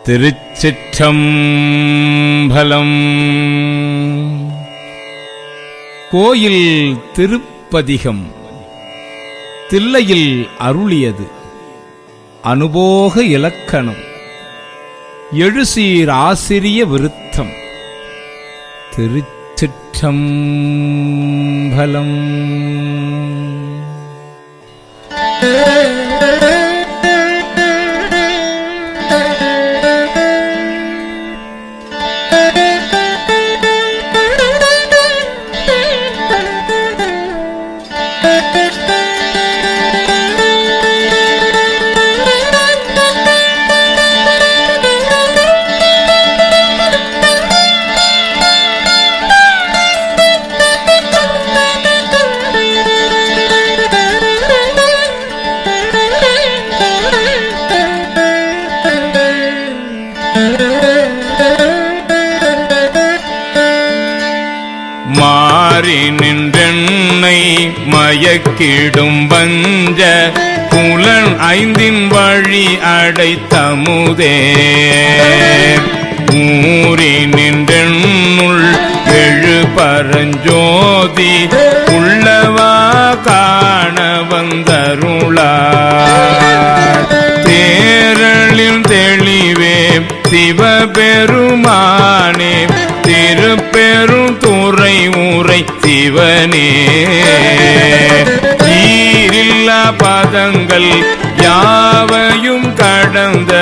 திருச்சிற்றம்பலம். கோயில் திருப்பதிகம் தில்லையில் அருளியது. அனுபோக இலக்கணம். எழுசீர் ஆசிரிய விருத்தம். திருச்சிற்றம்பலம். மாறி நின்றென்னை மயக்கிடும் வஞ்ச புலன் ஐந்தின் வழி அடைத்தமுதே. ஊறி நின்றென்னுள் எழு பரஞ்சோதி உள்ளவா காண வந்தருளார். தேரளில் தெளிவே சிவபெருமானே திருப்பெரும் துறை ஊரை சிவனே. ஈரில்லா பதங்கள் யாவையும் கடந்த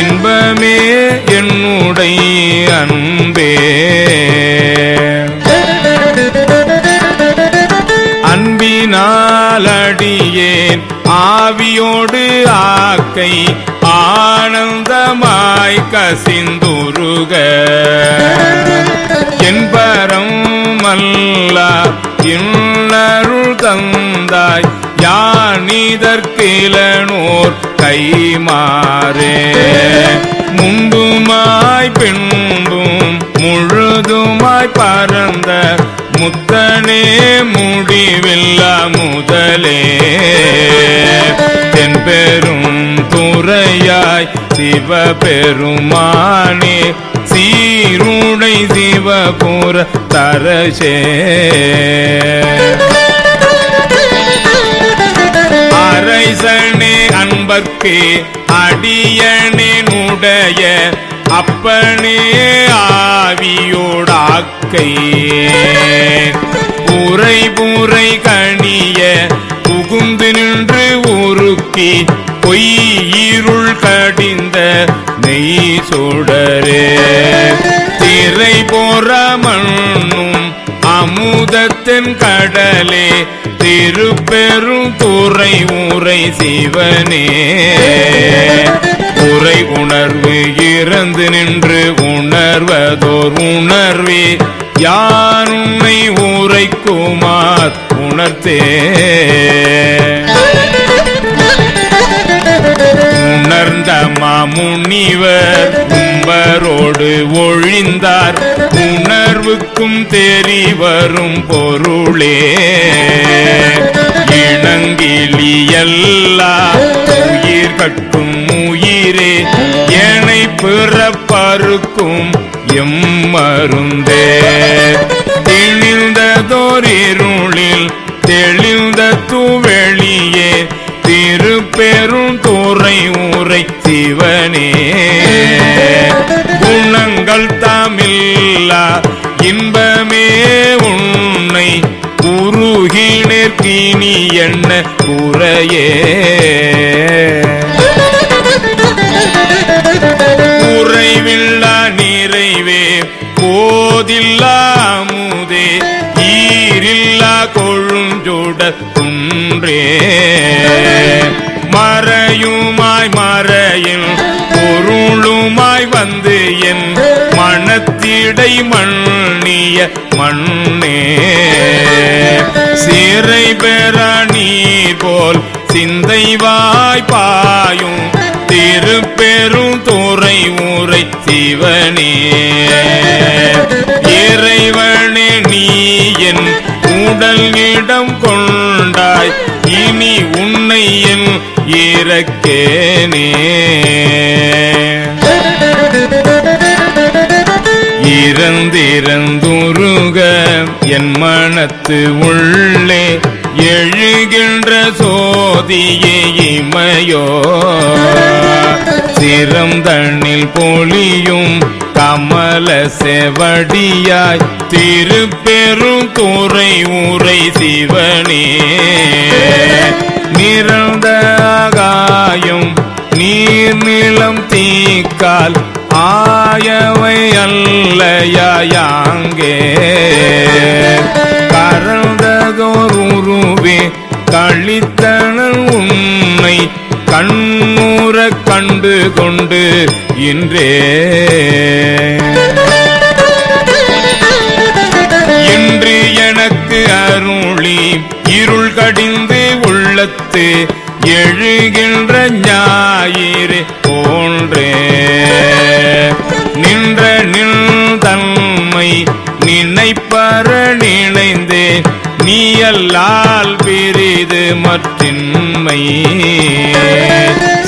இன்பமே என்னுடைய அன்பே. அன்பினாலடியேன் ஆவியோடு ஆக்கை ஆனந்தமாய் கசிந்துருக. என்பரம் அல்லா இன்னருள் தந்தாய் யானிதற்கிலனோர் கைமாறே. முன்புமாய் பின்பும் முழுதுமாய் பரந்த முத்தனே முடிவில்லா முதலே. தென்பெரும் துறையாய் சிவபெருமானே சீருடை சிவபுர தரசே. அரைசனே அன்பர்க்கு அடியனுடைய அப்பனே ஆவியோடாக்கை. புரை புரை கணிய புகுந்து நின்று உருக்கி பொய்யிருள் கடிந்த நெய் சுடரே. திரை போற மண்ணும் அமுதத்தின் கடலே திருப்பெரும் துறை ஊரை சிவனே. உரை உணர்வு இறந்து நின்று உணர்வதோர் உணர்வே யான் உன்னை உரைக்குமார் உணர்த்தே. உணர்ந்த மாமுனிவர் கும்பரோடு ஒழிந்தார் உணர்வுக்கும் தெரிவரும் பொருளே. இணங்கிலியல்லா உயிர் கட்டும் உயிரே என்னை பிறப்பருக்கும் எம்மருந்தே. திணிந்ததோரிருளில் தெளிந்த தூவெளியே திருப்பெரும் துறை ஊரை சிவனே. குணங்கள் தாமில்லா இன்பமே உன்னை உருகினேற்கினி என்ன குறையே. குறைவில்லா நிறைவே போதில்லா அமுதே ஈரில்லா கொழுஞ்சோட குன்றே. மறையுமாய் மறையில் பொருளுமாய் வந்து என் மனத்திடை மண்ணிய மண்ணே. சிறை பெற நீர் போல் சிந்தை வாய்ப்பாயும் திருப்பெரும் துறை ஊரை சிவனே. இறைவனே நீ என் உடல் இடம் கொண்டாய் இனி உன்னை என் இறக்கேனே. இறந்திறந்துருக என் மனத்து உள்ளே எழுகின்ற சோதியே இமையோ சிரம் தண்ணில் பொழியும் கமல செவடியாய் திருப்பெரும் துறை ஊரை சிவனே நிறந்த ஆகாயம் நீர் நிலம் தீக்கால் ஆயவை அல்லையாங்கே கரந்ததோர் உருவே கழித்தனன் உன்னை கண்ணூர கண்டு கொண்டு இன்றே இன்று எனக்கு அருளி இருள் கடிந்து உள்ளத்து எழுகின்ற ஞாயிறு போன்றே நின்ற நின்தன்மை நினைப்பற நினைந்தே நீயல்லால் பிரிது மற்றின்மை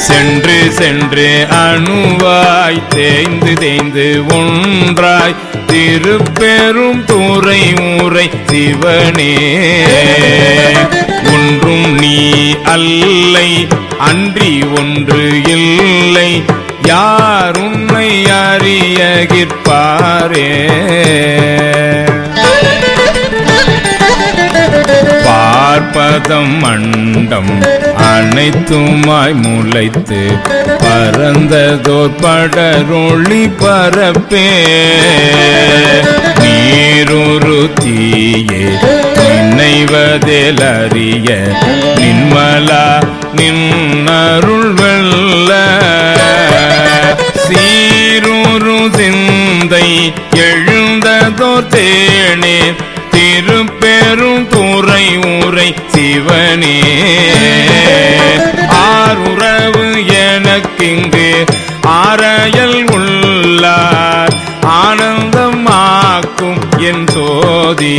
சென்று சென்று அணுவாய் தேய்ந்து தேய்ந்து ஒன்றாய் திருப்பெரும் துறை ஊரை சிவனே ஒன்றும் நீ அல்லை அன்றி ஒன்று இல்லை யார் உன்னை அறியகிற்பாரே பார்ப்பதம் மண்டம் அனைத்துமாய் முளைத்து பரந்ததோர் படரொளி பரப்பே நீரொரு தீயே நினைவதில் அறிய நின்மலா நின்னருள் வெல்ல சீரொரு சிந்தை எழுந்ததோர் தேனே திருப்பெரும் துறை ஊரை சிவனே ஆருறவு எனக்கிங்கு ஆரையல் உள்ளார் ஆனந்தம் ஆக்கும் என் சோதி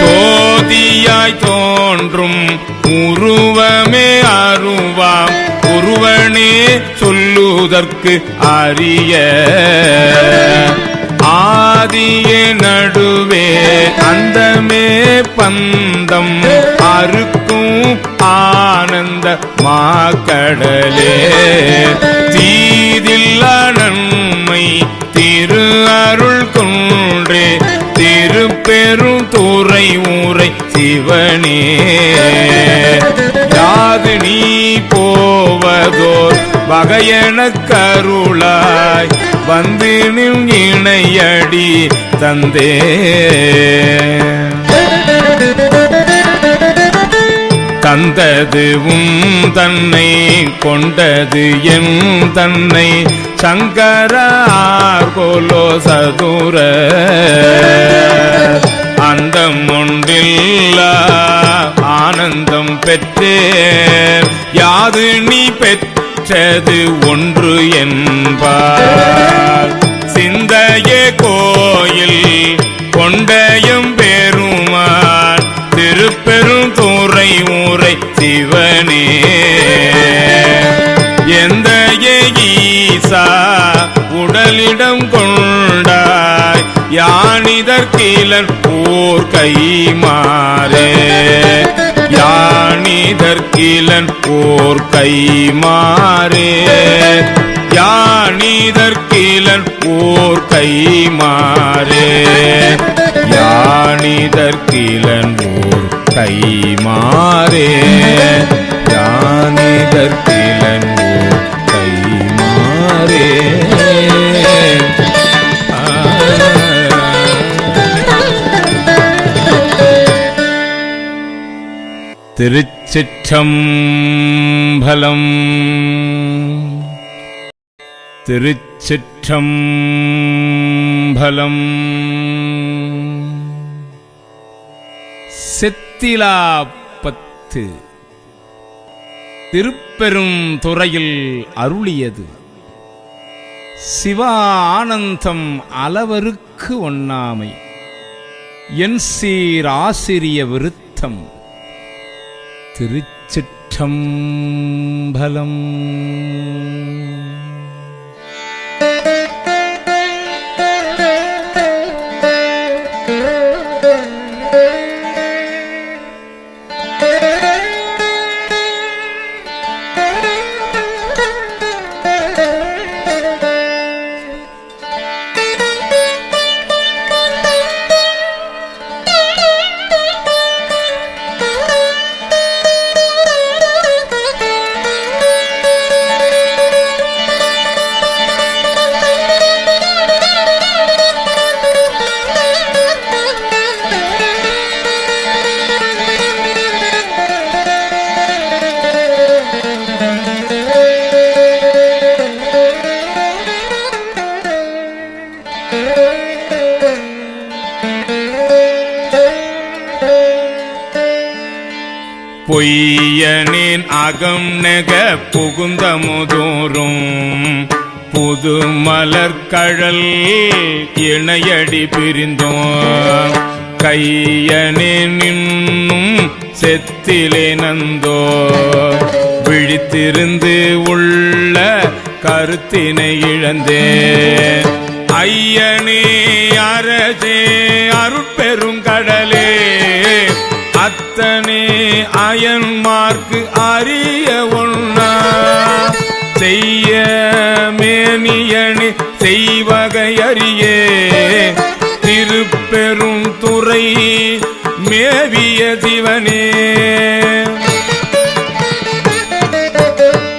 சோதியாய் தோன்றும் உருவமே அருவாம் ஒருவனே சொல்லுதற்கு அரிய ஆதியே நடுவே அந்தமே பந்தம் அறுக்கும் ஆனந்த மாக்கடலே தீதில்லா நன்மை திரு அருள் கொன்றே திருப்பெரும் துறை ஊரை சிவனே யாது நீ போவதோர் வகையென கருளாய் வந்து நின் இணையடி தந்தே தந்தது தன்னை கொண்டது என் தன்னை சங்கரார் போலோ சதுர அந்தம் ஒன்றில்லா ஆனந்தம் பெற்றேன் யாது நீ பெற்றது ஒன்று என்பார் சிந்தையே கோயில் கொண்டையும் பெருமான் திருப்பெரும் துறை ஊரை சிவனே எந்த ஈசா உடலிடம் கொண்டாய் யானிதற்கிலன் ஓர் கை மாறே யானிதற்கிலன் ஓர் கை மாறே யானிதற்கிலன் ஓர் கை மாறே யானிதற்கிலன் ஓர் கை மாறே யானிதற்கிலன் ஓர் கை மாறே திருச்சிற்றம்பலம் திருச்சிற்றம்பலம் செத்திலாப்பத்து திருப்பெரும் துறையில் அருளியது சிவா ஆனந்தம் அளவருக்கு ஒண்ணாமை என் சீர் ஆசிரிய விருத்தம் திருச்சிற்றம்பலம். பொய்யனின் அகம் நெக புகுந்த முதோறும் புது மலர்கழல் இணையடி பிரிந்தோம் கையனின் இன்னும் செத்திலே நந்தோ விழித்திருந்து உள்ள கருத்தினை இழந்தே ஐயனே அரசே அருட்பெருங்கடலே அத்தனே அயன்மார்க்கு அறிய ஒண்ணா செய்ய மேனியனே செய்வகை அறியே திருப்பெரும் துறை மேவிய சிவனே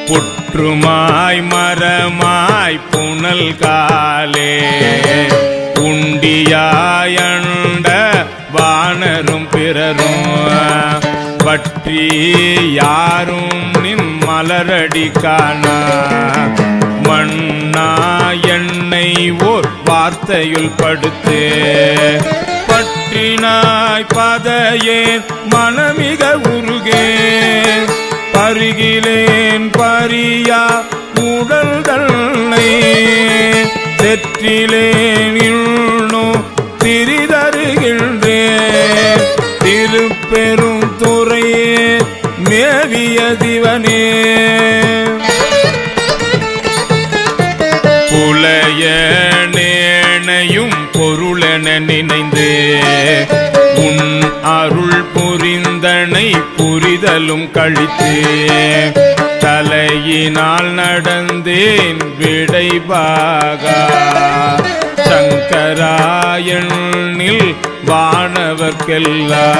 புற்றுமாய் மரமாய் புனல் காலே உண்டியாயண்ட வானரும் பிறரும் பற்றி யாரும் நின் மலரடி காணா மண்ணா என்னை ஓர் வார்த்தையுள் படுத்து பற்றினாய் பதையேன் மனமிக உருகே பருகிலேன் பரியா உடல் தன்னை தெற்றிலேன் இன்னோ திரிதருகின்றேன் திருப்பெரும் துறையே மேவிய சிவனே புலைய நேனையும் பொருளென நினைந்து உன் அருள் புரிந்தனை புரிதலும் கழித்து தலையினால் நடந்தேன் விடைபாகா சங்கராயனில் வானவர்க்கெல்லாம்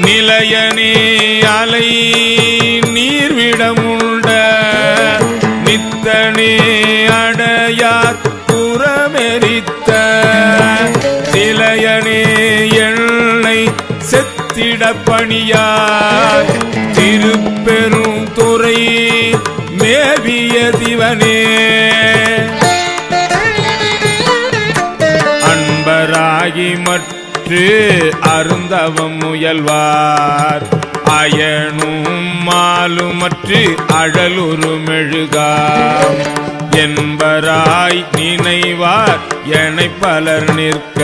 நிலையனே அலை நீர்விடமுண்ட நித்தனே அடையார் புறமெரித்த சிலையனே எண்ணை செத்திட பணியார் திருப்பெரும் துறை மேவிய சிவனே அன்பராகி மற்று அருந்தவம் முயல்வார் அயனும் மாலுமற்று அழலுரு மெழுகாம் என்பராய் நினைவார் எனை பலர் நிற்க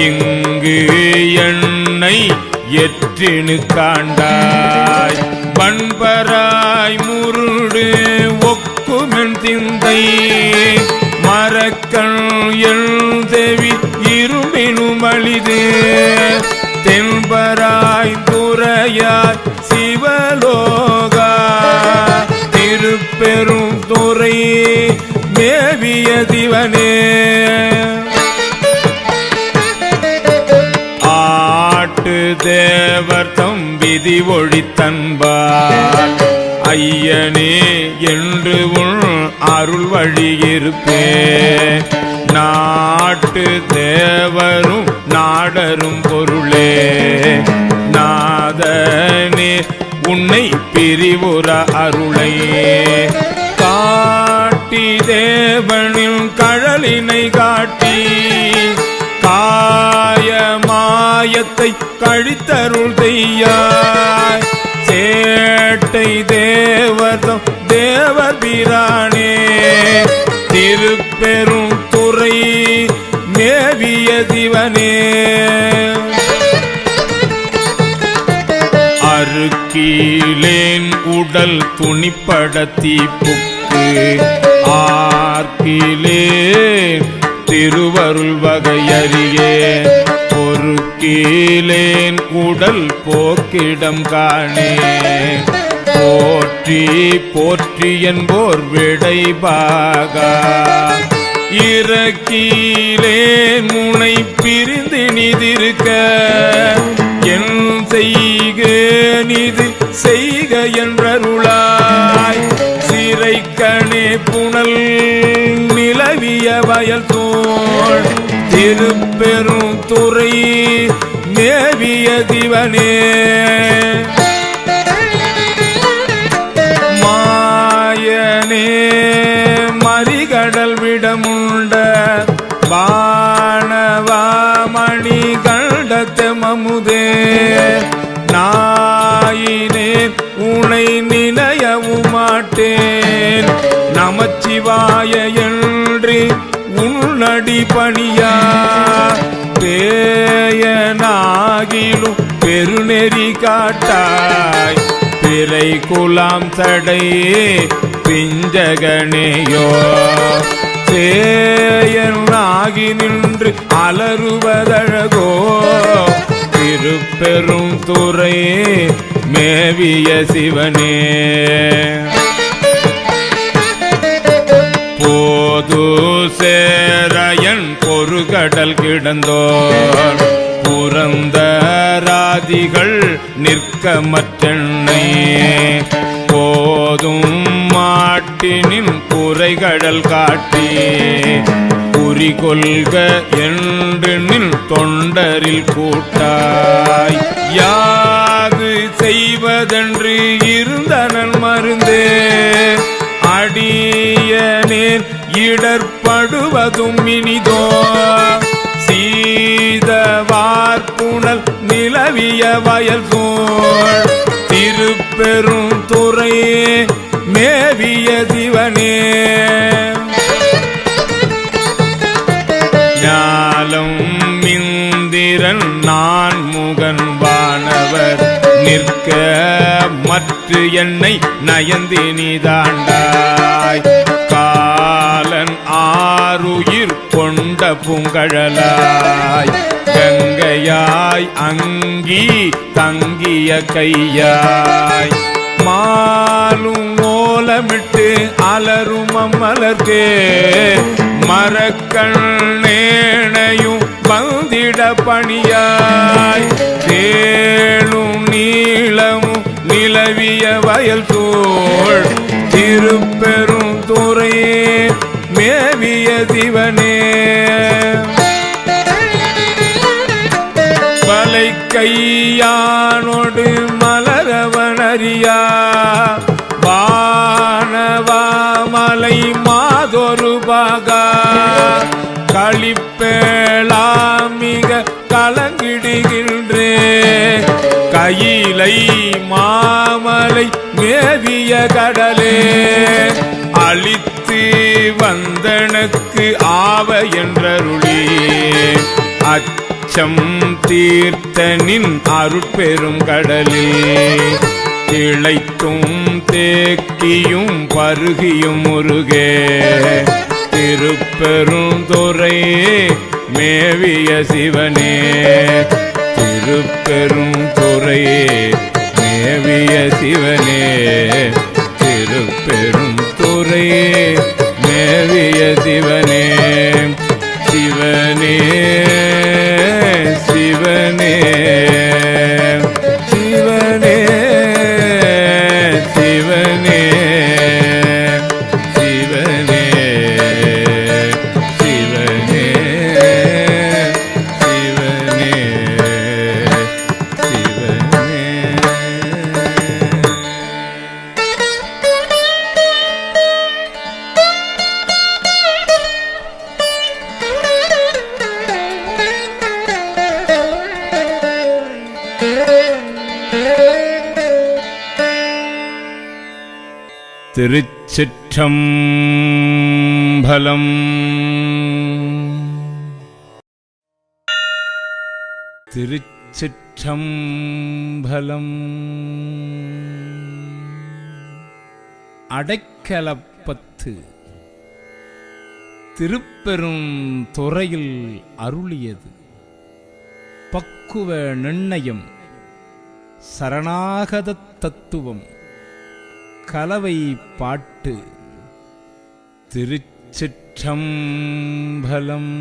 இங்கு எண்ணை எற்றினு காண்டாய் பண்பராய் முருடு ஒக்குமென் திந்தை மரக்கண் எழுதெவி இரும்பினும் அளிது தென்பராய் துறையாய் சிவலோகா திருப்பெரும் துறை மேவிய சிவனே ஆட்டு தேவர் தம் விதி ஒழித்தன்பார் ஐயனே என்று உன் அருள் வழியிருப்பே நாட்டு தேவரும் நாடரும் பொருளே நாதனே உன்னை பிரிவுற அருளை காட்டி தேவனின் கழலினை காட்டி காயமாயத்தை கழித்தருள் செய்யாய் சேட்டை தேவர்தம் தேவர் பிரானே திருப்பெரும் துறை மேவிய சிவனே அருக்கீலேன் உடல் துணிப்படத்தி புக்கு ஆர்க்கிலேன் திருவருள் வகையறியே பொறுக்கீலேன் உடல் போக்கிடம் காணே போற்றி போற்றி என்போர் விடைபாகா இறக்கீலேன் முனை பிரிந்து நிதிருக்க என் செய்க நிது செய்க என்றருளாய் சிறைக்கணே புனல் நிலவிய வயல் தோள் திருப்பெரும் துறை மேவிய சிவனே மாயனே மறிகடல் விடமுண்ட வானவா மணி கண்டத்தெமமுதே நான் மாட்டேன். நமச்சிவாய என்று உன்னடி பணியா பேயனாகிலும் பெருநெறி காட்டாய். பிறை குலாம் சடையே பிஞ்சகனேயோ சேயனாகி நின்று அலறுவதழகோ. திருப்பெரும் துறையே மேவிய சிவனே போது சேரையன் பொறுகடல் கிடந்தோர் புரந்தராதிகள் நிற்க மற்றெண்ணை போதும் மாட்டினின் குறைகடல் காட்டி குறிகொள்க என்று நின் தொண்டரில் கூட்டாய். யாது செய்வதென்று இருந்தனன் மருந்தே அடியனேன் இடர்படுவதும் இனிதோ. சீதவார்புணல் நிலவிய வயல் சூழ் திருப்பெரும் துறையே மேவிய சிவனே ஞாலம் இந்திரன் நான் முகன் வானவர் நிற்க மற்ற என்னை நயந்தினி தாண்டாய். காலன் ஆருயிர் கொண்ட பூங்கழலாய் கங்கையாய் அங்கி தங்கிய கையாய் மாலும் ஓலமிட்டு அலரும் அம்மலர்க்கே மரக்கண்ணேனையும் வந்திட பணியாய். தேளும் நீளமும் நிலவிய வயல் சூழ் திருப்பெரும் துறையே மேவிய சிவனே வலை கையானோடு மலரவனறியா வானவாமலை மாதொரு பாகா களிப்பேளாமிக கலங்கிடுகின்றே. கையிலை மாமலை மேவிய கடலே அழித்து வந்தனக்கு ஆவ என்றருளி. அச்சம் தீர்த்தனின் அருட்பெரும் கடலில் திளைத்தும் தேக்கியும் பருகியும் முருகே திருப்பெரும் துறையே மேவிய சிவனே திருப்பெரும் துறையே மேவிய சிவனே திருப்பெரும் துறையே மேவிய சிவனே சிவனே சிவனே சிவனே சிவனே சிவனே சிவனே சிவனே சிவனே. திருச்சிற்றம்பலம். திருச்சிற்றம்பலம். அடைக்கலப்பத்து திருப்பெரும் துறையில் அருளியது பக்குவ நிர்ணயம் சரணாகத தத்துவம் கலவை பாட்டு. திருச்சிற்றம்பலம்.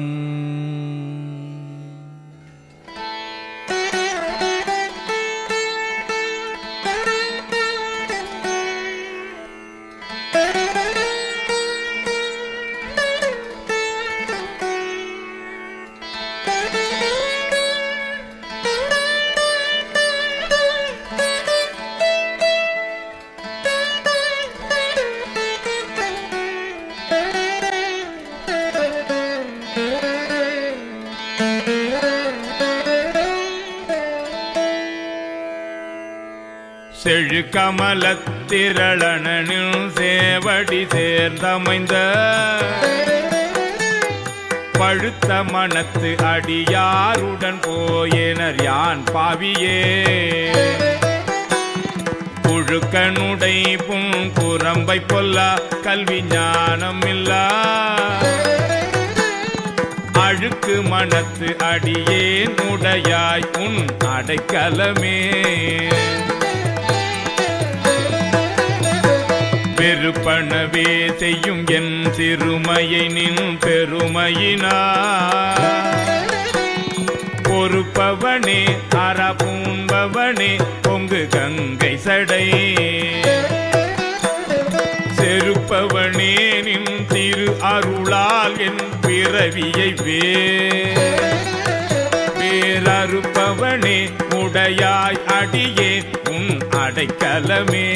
செழுகமலத் திரளனில் சேவடி சேர்ந்தமைந்த பழுத்த மனத்து அடியாருடன் போயினர் யான் பாவியே புழுக்கனுடை புறம்பை பொல்லா கல்வி ஞானம் இல்லா அழுக்கு மனத்து அடியேன் உடையாய் உன் அடைக்கலமே பெருப்பனவே செய்யும் என் சிறுமையை நின் பெருமையினார் பொறுப்பவனே அறப்பூம்பவனே பொங்கு கங்கை சடை செருப்பவனே நின் திரு அருளால் என் பிறவியை வேறறுப்பவனே உடையாய் அடியே உன் அடைக்கலமே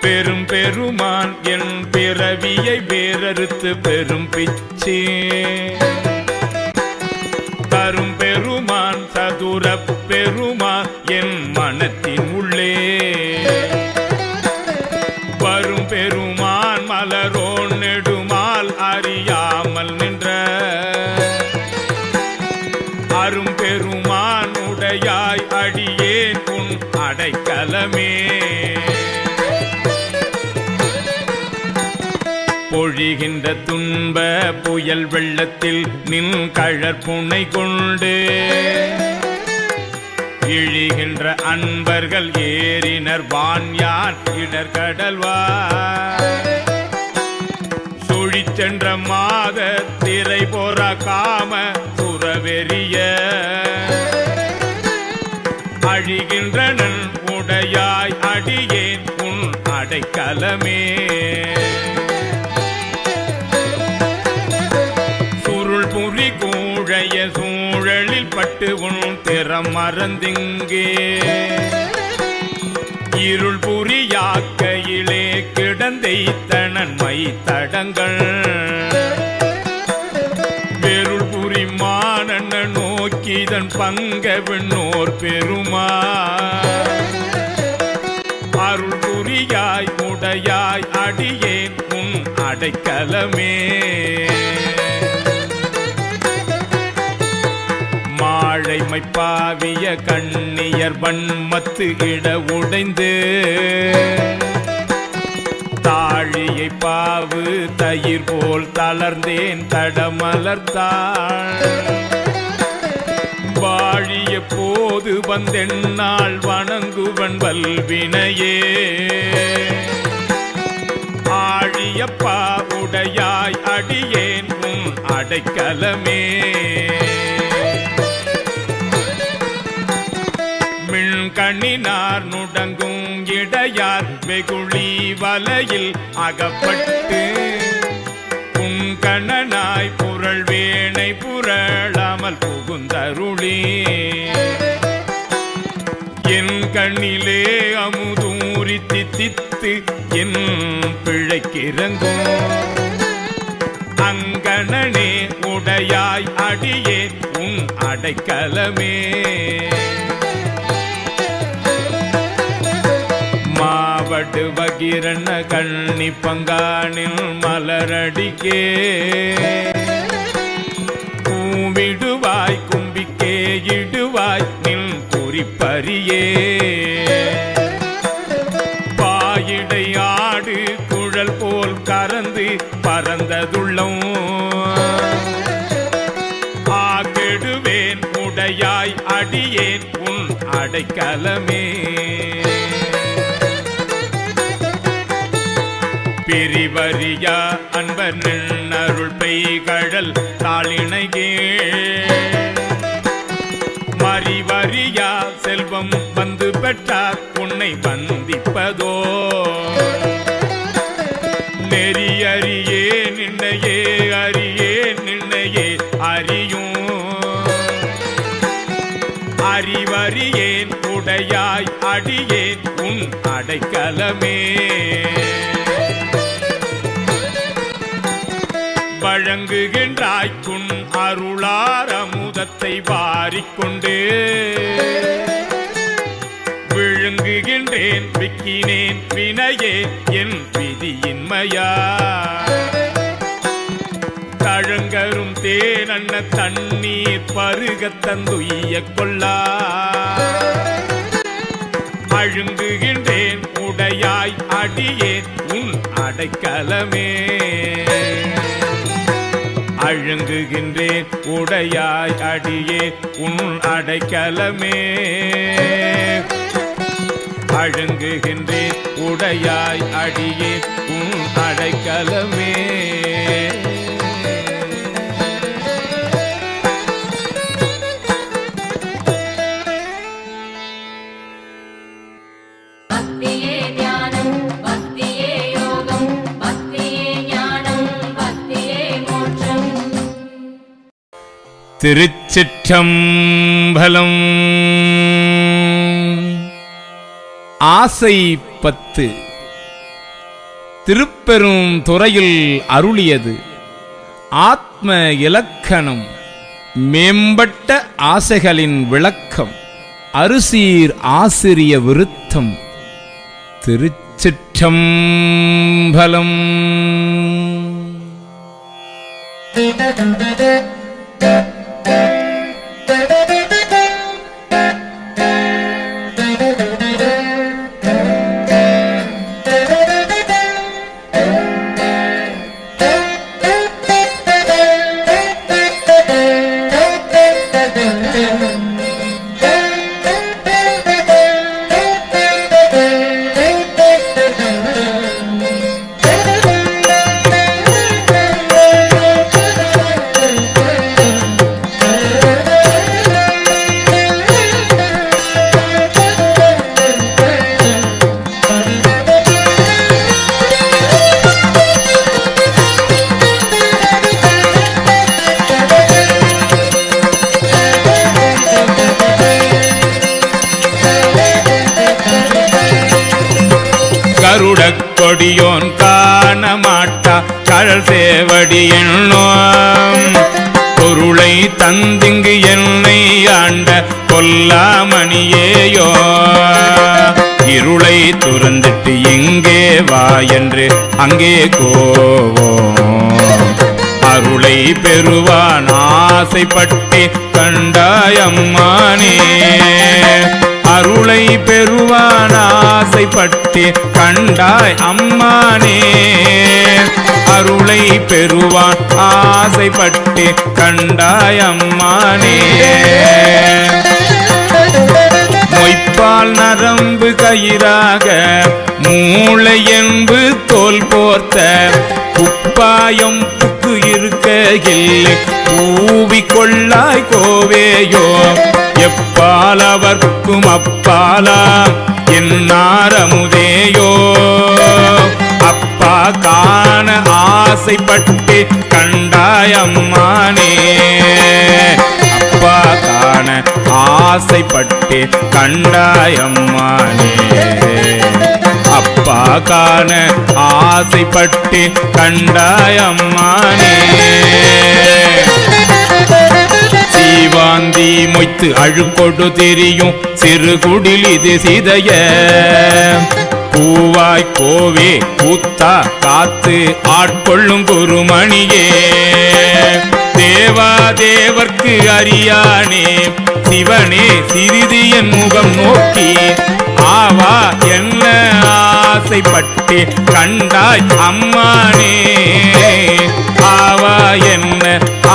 பெரும் பெருமான் என் பிறவியை வேறறுத்து பெரும் பிச்சே தரும் பெருமான் சதுர பெருமான் என் மனத்தின் உள்ளே வரும் பெருமான் மலரோன் நெடுமால் அறியாமல் நின்ற அரும் பெருமான் உடையாய் அடியேன் உன் அடைக்கலமே பொழிகின்ற துன்ப புயல் வெள்ளத்தில் நின் கழற்புனை கொண்டு இழிகின்ற அன்பர்கள் ஏறினர் வான்யான் இடர்கடல்வார் சுழிச்சென்ற மாத திரை போற காம சுரவெறிய அழிகின்றனன் உடையாய் அடியேன் உன் அடைக்கலமே புரி கூழைய சூழலில் பட்டு உன் திறம் மறந்திங்கே இருள் புரியாக்கையிலே கிடந்தைத்தனன் மை தடங்கள் வெருள் புரி மானன் நோக்கிதன் பங்க விண்ணோர் பெருமா அருள் புரியாய் உடையாய் அடியேன் உன் அடைக்கலமே மாழைமை பாவிய கண்ணியர் வன்மத்து இட உடைந்து தாழியை பாவு தயிர் போல் தளர்ந்தேன் தடமலர்த்தாள் வாழிய போது வந்தென்னாள் வணங்குவன் வல்வினையே ஆழியப்பா உடையாய் அடியேன் உன் அடைக்கலமே கண்ணினார் நுடங்கும் இடையார் வெகுளி வலையில் அகப்பட்டு புங்கணனாய் புரள் வேணை புரளாமல் புகுந்தருளே என் கண்ணிலே அமுதூரி தித்தித்து என் பிழைக்கிறங்கும் அங்கணனே உடையாய் அடியே உன் அடைக்கலமே மாவடு வகிரன கண்ணி பங்கானில் மலரடிக்கே பூவிடுவாய் கும்பிக்கே இடுவாய் நின் குறிப்பறியே பாயிடை ஆடு குழல் போல் கறந்து பறந்ததுள்ளம் ஆகெடுவேன் உடையாய் அடியேன் உன் அடைக்கலமே பிரிவரியா அன்பர் நின்னருள் பெய்கடல் தாளிணைகே மறிவரியா செல்வம் வந்து பெற்றார் உன்னை வந்திப்பதோ நெறியறியே நின்னையே அறியே நின்னையே அறியும் அறிவறியேன் உடையாய் அடியேன் உன் அடைக்கலமே வழங்குகின்றாய்க்குன் அருளார் அமுதத்தை வாரிக்கொண்டு விழுங்குகின்றேன் விக்கினேன் வினையே என் விதியின்மையா தழங்கரும் தேனண்ண தண்ணீர் பருக தந்துய கொள்ளா அழுங்குகின்றேன் உடையாய் அடியேன் உன் அடைக்கலமே அழுங்குகின்றேன் உடையாய் அடியேன் உன் அடைக்கலமே அழுங்குகின்றேன் உடையாய் அடியேன் உன் அடைக்கலமே திருச்சிற்றம்பலம். ஆசை 10 திருப்பெரும் துறையில் அருளியது ஆத்ம இலக்கணம். மேம்பட்ட ஆசைகளின் விளக்கம். அருசீர் ஆசிரிய விருத்தம். திருச்சிற்றம்பலம். கொடியோன் காணமாட்டா கழல் சேவடி எண்ணோம் பொருளை தந்திங்கு என்னை ஆண்ட கொல்லாமணியேயோ இருளை துறந்துட்டு எங்கே வா என்று அங்கே கோவோம் அருளை பெறுவான் ஆசைப்பட்டே கண்டாயம்மானே அருளை பெறுவான் ஆசைப்பட்டே கண்டாய் அம்மானே அருளை பெறுவான் ஆசைப்பட்டே கண்டாய் அம்மானே மொய்ப்பால் நரம்பு கயிறாக மூளை என்பு தோல் போர்த்த குப்பாயம் புக்கு இருக்கையில் பூவி கொள்ளாய் கோவேயோ எப்பால் அவர்க்கும் அப்பாலாம் என்னாரமுதேயோ அப்பா காண ஆசைப்பட்டு கண்டாய் அம்மானே அப்பா காண ஆசைப்பட்டு கண்டாய் அம்மானே அப்பா காண ஆசைப்பட்டு கண்டாய் அம்மானே சீவாந்தி மொய்த்து அழுக்கொடு தெரியும் சிறுகுடில் இது சிதைய பூவாய் கோவே கூத்தா காத்து ஆட்கொள்ளும் குருமணியே தேவா தேவர்க்கு அறியானே சிவனே சிறிது என் முகம் நோக்கி ஆவா என்ன ஆசைப்பட்டே கண்டாய் அம்மானே ஆவா என்ன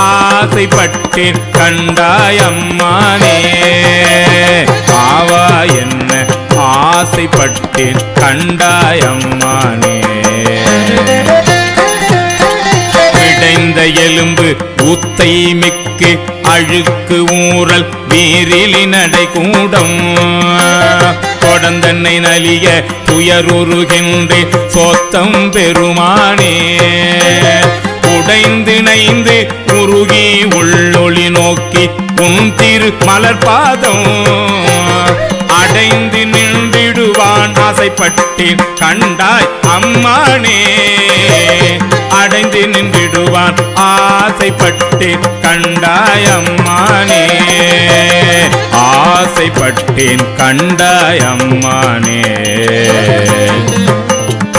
ஆசைப்பட்டேன் கண்டாய் அம்மானே ஆவா என்ன ஆசைப்பட்டேன் கண்டாய் அம்மானே விடைந்த எலும்பு ஊத்தை மிக்கு அழுக்கு ஊறல் வீரிலி நடை கூடம் தொடர்ந்தன்னை நலிய துயருகின்றே சோத்தம் பெருமானே உடைந்து நைந்து உருகி உள்ளொளி நோக்கி உன் திரு மலர் பாதம் அடைந்து நின்றிடுவான் ஆசைப்பட்டேன் கண்டாய் அம்மானே அடைந்து நின்றிடுவான் ஆசைப்பட்டேன் கண்டாய் அம்மானே ஆசைப்பட்டேன் கண்டாய் அம்மானே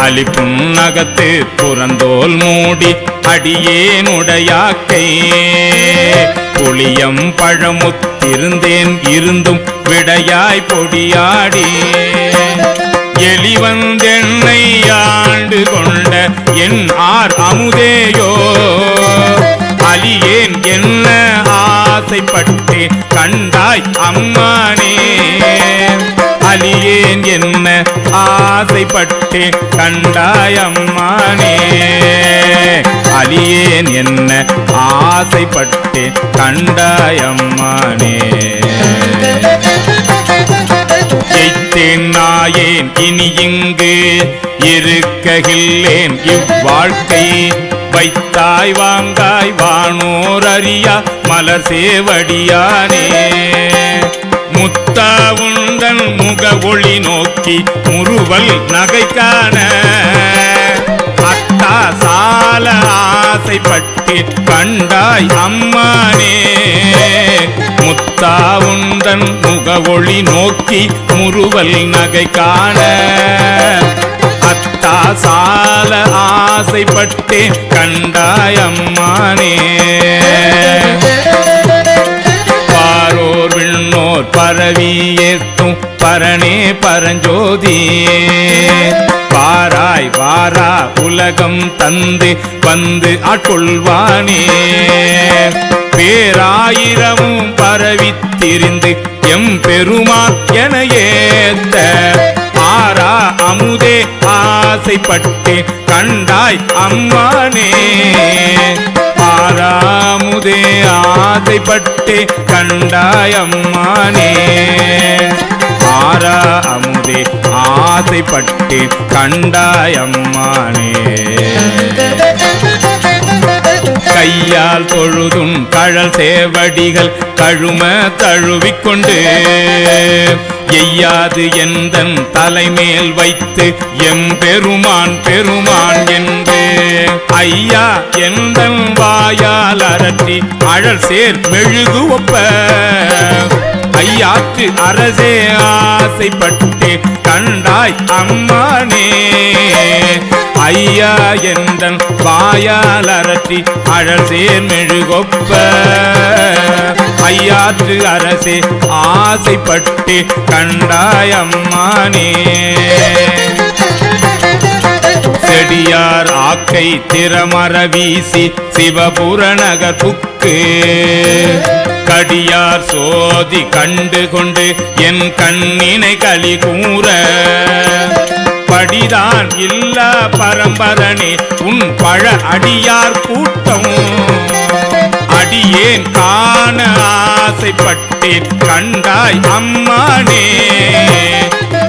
அலிப்பும் நகத்து புறந்தோல் மூடி அடியேனுடையாக்கை புளியம் பழமுத்திருந்தேன் இருந்தும் விடையாய் பொடியாடி எலிவந்தென்னை ஆண்டு கொண்ட என் ஆர் அமுதேயோ அலியேன் என்ன ஆசைப்பட்டேன் கண்டாய் அம்மானே அலியேன் என்ன ஆசைப்பட்டேன் கண்டாய் அம்மானே அலியேன் என்ன ஆசைப்பட்டேன் கண்டாய் அம்மானே எய்த்தேன் நாயேன் இனி இங்கு இருக்ககில்லேன் இவ்வாழ்க்கை வைத்தாய் வாங்காய் வானோர் அறியா மலர் சேவடியானே முத்தா உந்தன் முக ஒளி நோக்கி முறுவல் நகைக்கான அத்தா சால ஆசைப்பட்டு கண்டாய் அம்மானே முத்தா உந்தன் முக ஒளி நோக்கி முறுவல் நகைக்கான அத்தா சால ஆசைப்பட்டு கண்டாய் அம்மானே பாரோர் விண்ணோர் பரவி ஏற்கும் பரணே பரஞ்சோதி பாராய் வாரா உலகம் தந்து வந்து ஆட்கொள்வானே பேராயிரமும் பரவித்திரிந்து எம் பெருமா என ஏத்த ஆரா அமுதே ஆசைப்பட்டு கண்டாய் அம்மானே ஆராமுதே ஆசைப்பட்டு கண்டாய் அம்மானே ஆரா அமுதே ஆசைப்பட்டு கண்டாய் அம்மானே கையால் தொழுதும் கழல் சேவடிகள் கழும தழுவிக்கொண்டு எய்யாது எந்தன் தலைமேல் வைத்து எம்பெருமான் பெருமான் என்று ஐயா எந்தன் வாயால் அரற்றி அழல் சேர் மெழுகு ஒப்ப ஐயாற்று அரசே ஆசைப்பட்டு கண்டாய் அம்மானே ஐயா எந்தன் வாயால் அரற்றி அழல் சேர் மெழுகொப்ப ஐயாற்று அரசே ஆசைப்பட்டு கண்டாய் அம்மானே செடியார் ஆக்கை திறமர வீசி சிவபுரநகர் புக்கு கடியார் சோதி கண்டு கொண்டு என் கண்ணினை களி கூற படிதான் இல்ல பரம்பரனே உன் பழ அடியார் கூட்டம் அடியேன் காண ஆசைப்பட்டேன் கண்டாய் அம்மானே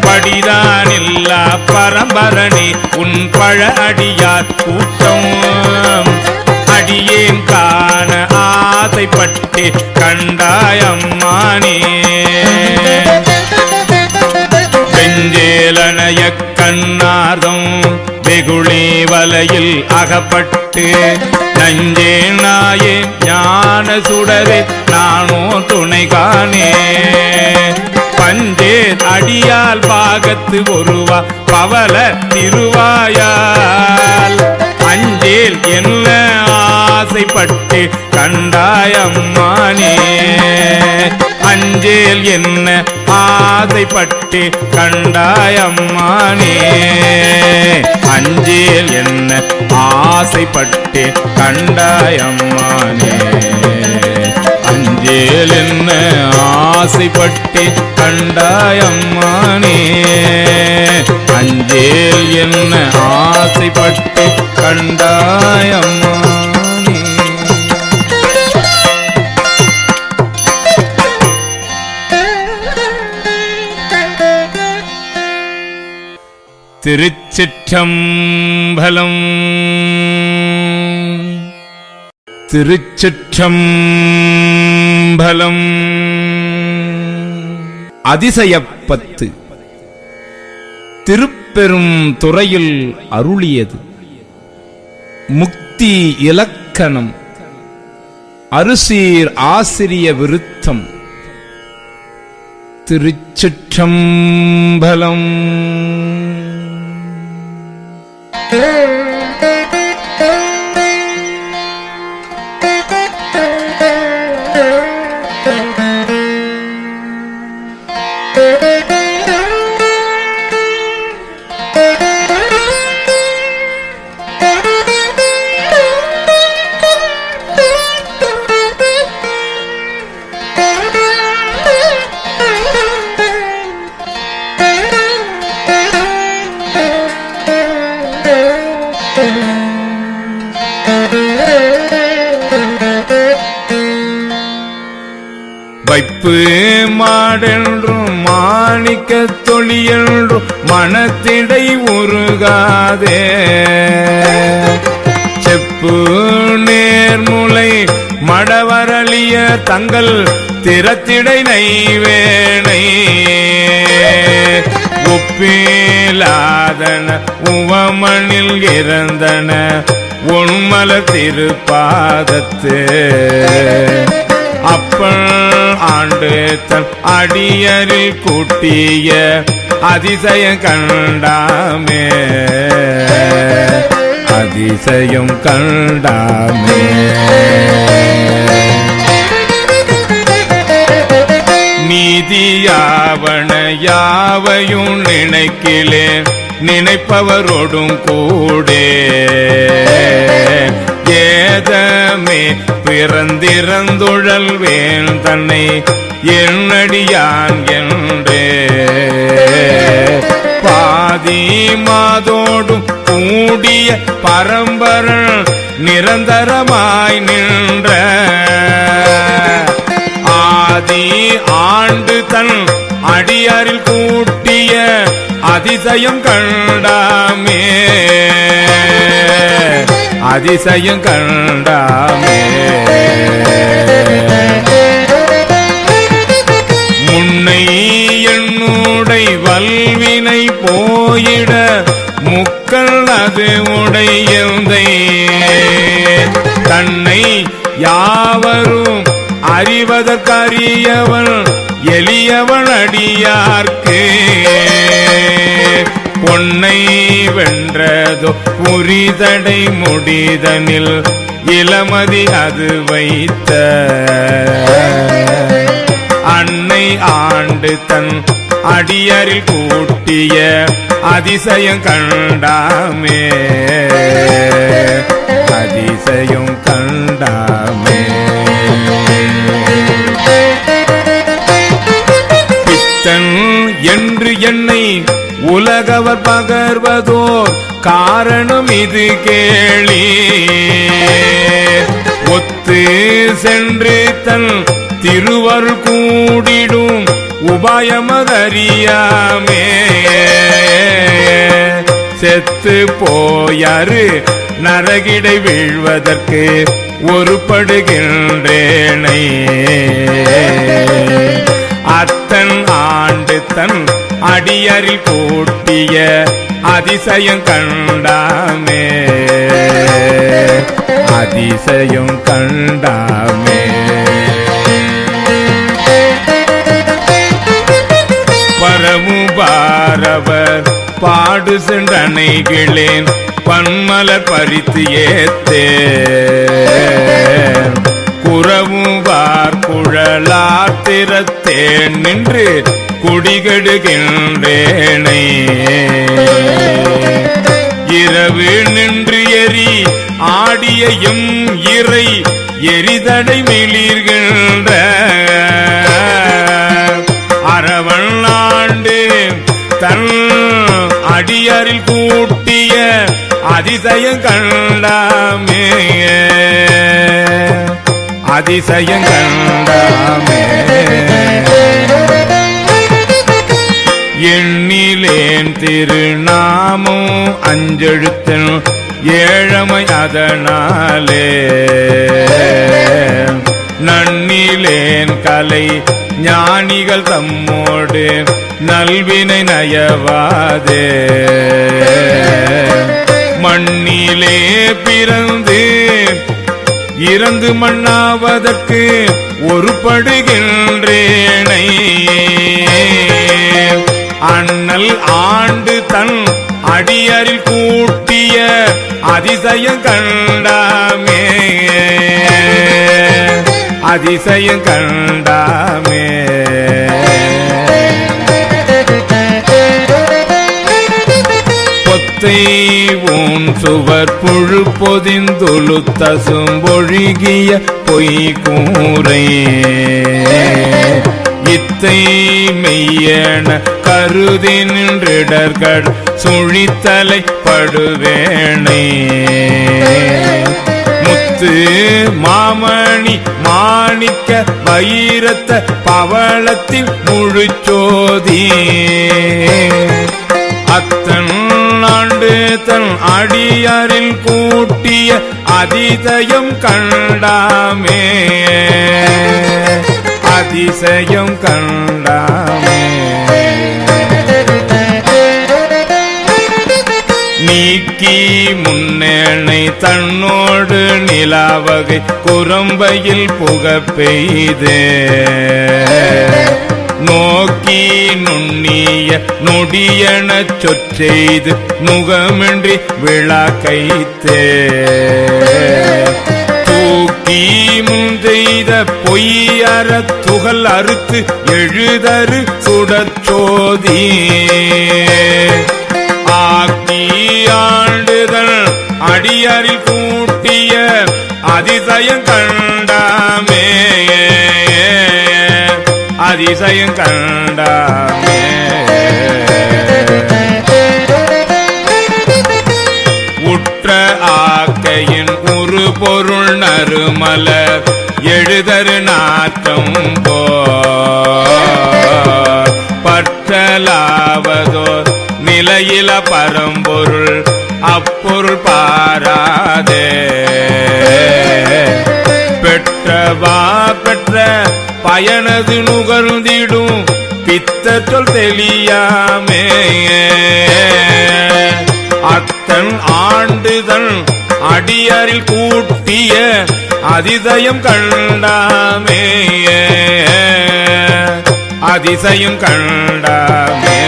படிதான் இல்ல பரம்பரனே உன் பழ அடியார் கூட்டம் அடியேன் காண ஆசைப்பட்டு கண்டாய் அம்மானே வெஞ்சேலனைய கண்ணார்தம் வெகுளி வலையில் அகப்பட்டு நஞ்சே நாயே ஞான சுடரே நானோ துணை காணே பஞ்சே அடியால் பாகத்து ஒருவா பவல திருவாயால் அஞ்சேல் என்ன ஆசைப்பட்டு கண்டாய் அம்மானே அஞ்சேல் என்ன ஆசைப்பட்டு கண்டாய் அம்மானே அஞ்சேல் என்ன ஆசைப்பட்டு கண்டாய் அம்மானே அஞ்சேல் என்ன ஆசைப்பட்டு கண்டாய் அம்மானே அஞ்சேல் என்ன ஆசைப்பட்டு கண்டாய் அம்மானே திருச்சிற்றம்பலம் திருச்சிற்றம்பலம். அதிசயப்பத்து. திருப்பெரும் துறையில் அருளியது. முக்தி இலக்கணம், அருசீர் ஆசிரிய விருத்தம். திருச்சிற்றம்பலம். வைப்பு மாடென்றும் மாணிக்க தொழியென்றும் மனத்திடை உருகாதே. செப்பு நேர்முலை மடவரலிய தங்கள் திறத்திடை நைவேணை ஒப்பிலாதன உவமனில் இறந்தன உண்மல திருப்பாதத்து. அப்பன் ஆண்டு தன் அடியரில் கூட்டிய அதிசயம் கண்டாமே, அதிசயம் கண்டாமே. நீதியாவன யாவையும் நினைக்கிலேன் நினைப்பவரோடும் கூடே. ஏதமே பிறந்திறந்துழல் வேன் தன்னை என்னடியான் என்றே. பாதி மாதோடும் கூடிய பரம்பரன் நிரந்தரமாய் நின்ற ஆதி ஆண்டு தன் அடியாரில் கூட்டிய அதிசயம் கண்டாமே, அதிசயம் கண்டாமே. முன்னை என்னுடை வல்வினை போயிட முக்கள் அது உடையந்தை தன்னை யாவரும் அறிவதற்கரியவன் எளியவன் அடியார்க்கு. பொன்னை வென்றதோ புரிதடை முடிதனில் இளமதி அது வைத்த அன்னை ஆண்டு தன் அடியரில் கூட்டிய அதிசயம் கண்டாமே, அதிசயம் கண்டாமே. பித்தன் என்று என்னை உலகவர் பகர்வதோர் காரணம் இது கேளி. ஒத்து சென்று தன் திருவருள் கூடிடும் உபாயமதறியாமே. செத்து போயாறு நரகிடை வீழ்வதற்கு ஒருபடுகின்றேனை. அத்தன் ஆண்டு தன் அடியரில் கூட்டிய அதிசயம் கண்டாமே, அதிசயம் கண்டாமே. பரமுபாரவர் பாடு சென்றனைகளேன் பன்மலர் பறித்து ஏத்தே. குறவுவார் குழலார் திறத்தேன் நின்று குடிகெடுகின்றேனை. இரவு நின்று எரி ஆடியும் இறை எரிதடை மிளிர்கின்ற அரவன் ஆண்டு தன் அடியரில் கூட்டிய அதிசயம் கண்டாமே, அதிசயம் கண்டாமே. எண்ணிலேன் திருநாமம் அஞ்செழுத்தன் ஏழமை அதனாலே. நன்னிலேன் கலை ஞானிகள் தம்மோடு நல்வினை நயவாதே மண்ணிலே பிறந்து இறந்து மண்ணாவதற்கு ஒருபடுகின்றேனை அண்ணல் ஆண்டு தன் அடியரில் கூட்டிய அதிசயம் கண்டாமே அதிசயம் கண்டாமே பொத்தை ஊன் சுவர் புழு பொதிந்துளுத்தசும்பொழுகிய பொய்கூரை இத்தை மெய்யன கருதி நின்றிடர்கள் சுழித்தலை படுவேணை முத்து மாமணி மாணிக்க வைரத்த பவளத்தின் முழுச்சோதி அத்தன் ஆண்டு தன் அடியரில் கூட்டிய அதிசயம் கண்டாமே அதிசயம் கண்டாமே நீக்கி முன்னேனை தன்னோடு நிலாவகை குரம்பையில் புக பெய்தே நோக்கி நுண்ணிய நொடியனச் சொற்செய்து நுகமின்றி விழா கைத்தே தூக்கி முன் செய்த பொய்யற துகள் அறுத்து எழுதரு சுடச்சோதி ஆக்கி ஆண்டுதல் அடியரில் கூட்டிய அதிசயம் கண்டாமே அதிசயம் கண்டாமே உற்ற ஆக்கையின் ஒரு பொருள் நறுமல எழுதரு நாற்றம் போ பற்றலாவதோ நிலையில பரம்பொருள் அப்பொருள் பாராதே பெற்றவா பெற்ற பயனது நுகர்ந்திடும் பித்த சொல் தெளியாமே அத்தன் ஆண்டுதன் அடியரில் கூட்டிய அதிசயம் கண்டாமே அதிசயம் கண்டாமே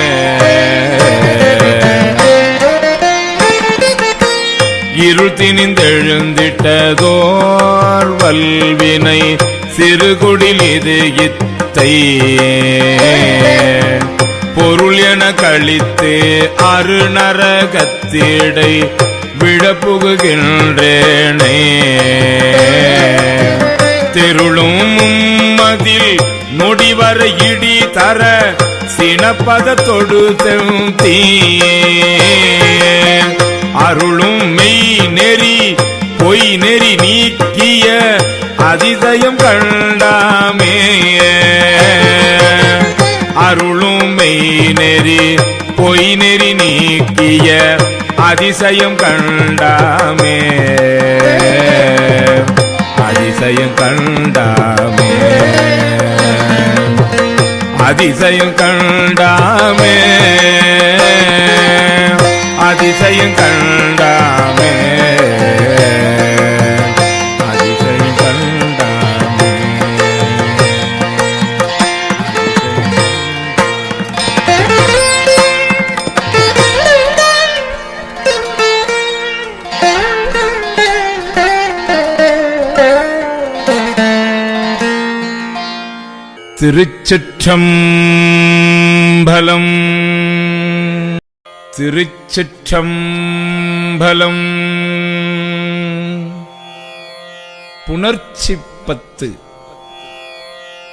இருள் திணிந்தெழுந்திட்டதோர் வல்வினை சிறுகுடில் இது இத்தை பொருள் என கழித்து அருநரகத்திடை விழப்புகுகின்றேனே திருளும் மும்மதில் நொடிவர இடி தர சினப்பத தொடுத்தீ அருளும் மெய் நெறி பொய் நெறி நீக்கிய அதிசயம் கண்டாமே அருளும் மெய் நெறி பொய் நெறி நீக்கிய அதிசயம் கண்டாமே அதிசயம் கண்டாமே அதிசயம் கண்டாமே அதிசயம் கண்டாமே அதிசயம் கண்டாமே திருச்சிற்றம்பலம் திருச்சிற்றம்பலம். புணர்ச்சி 10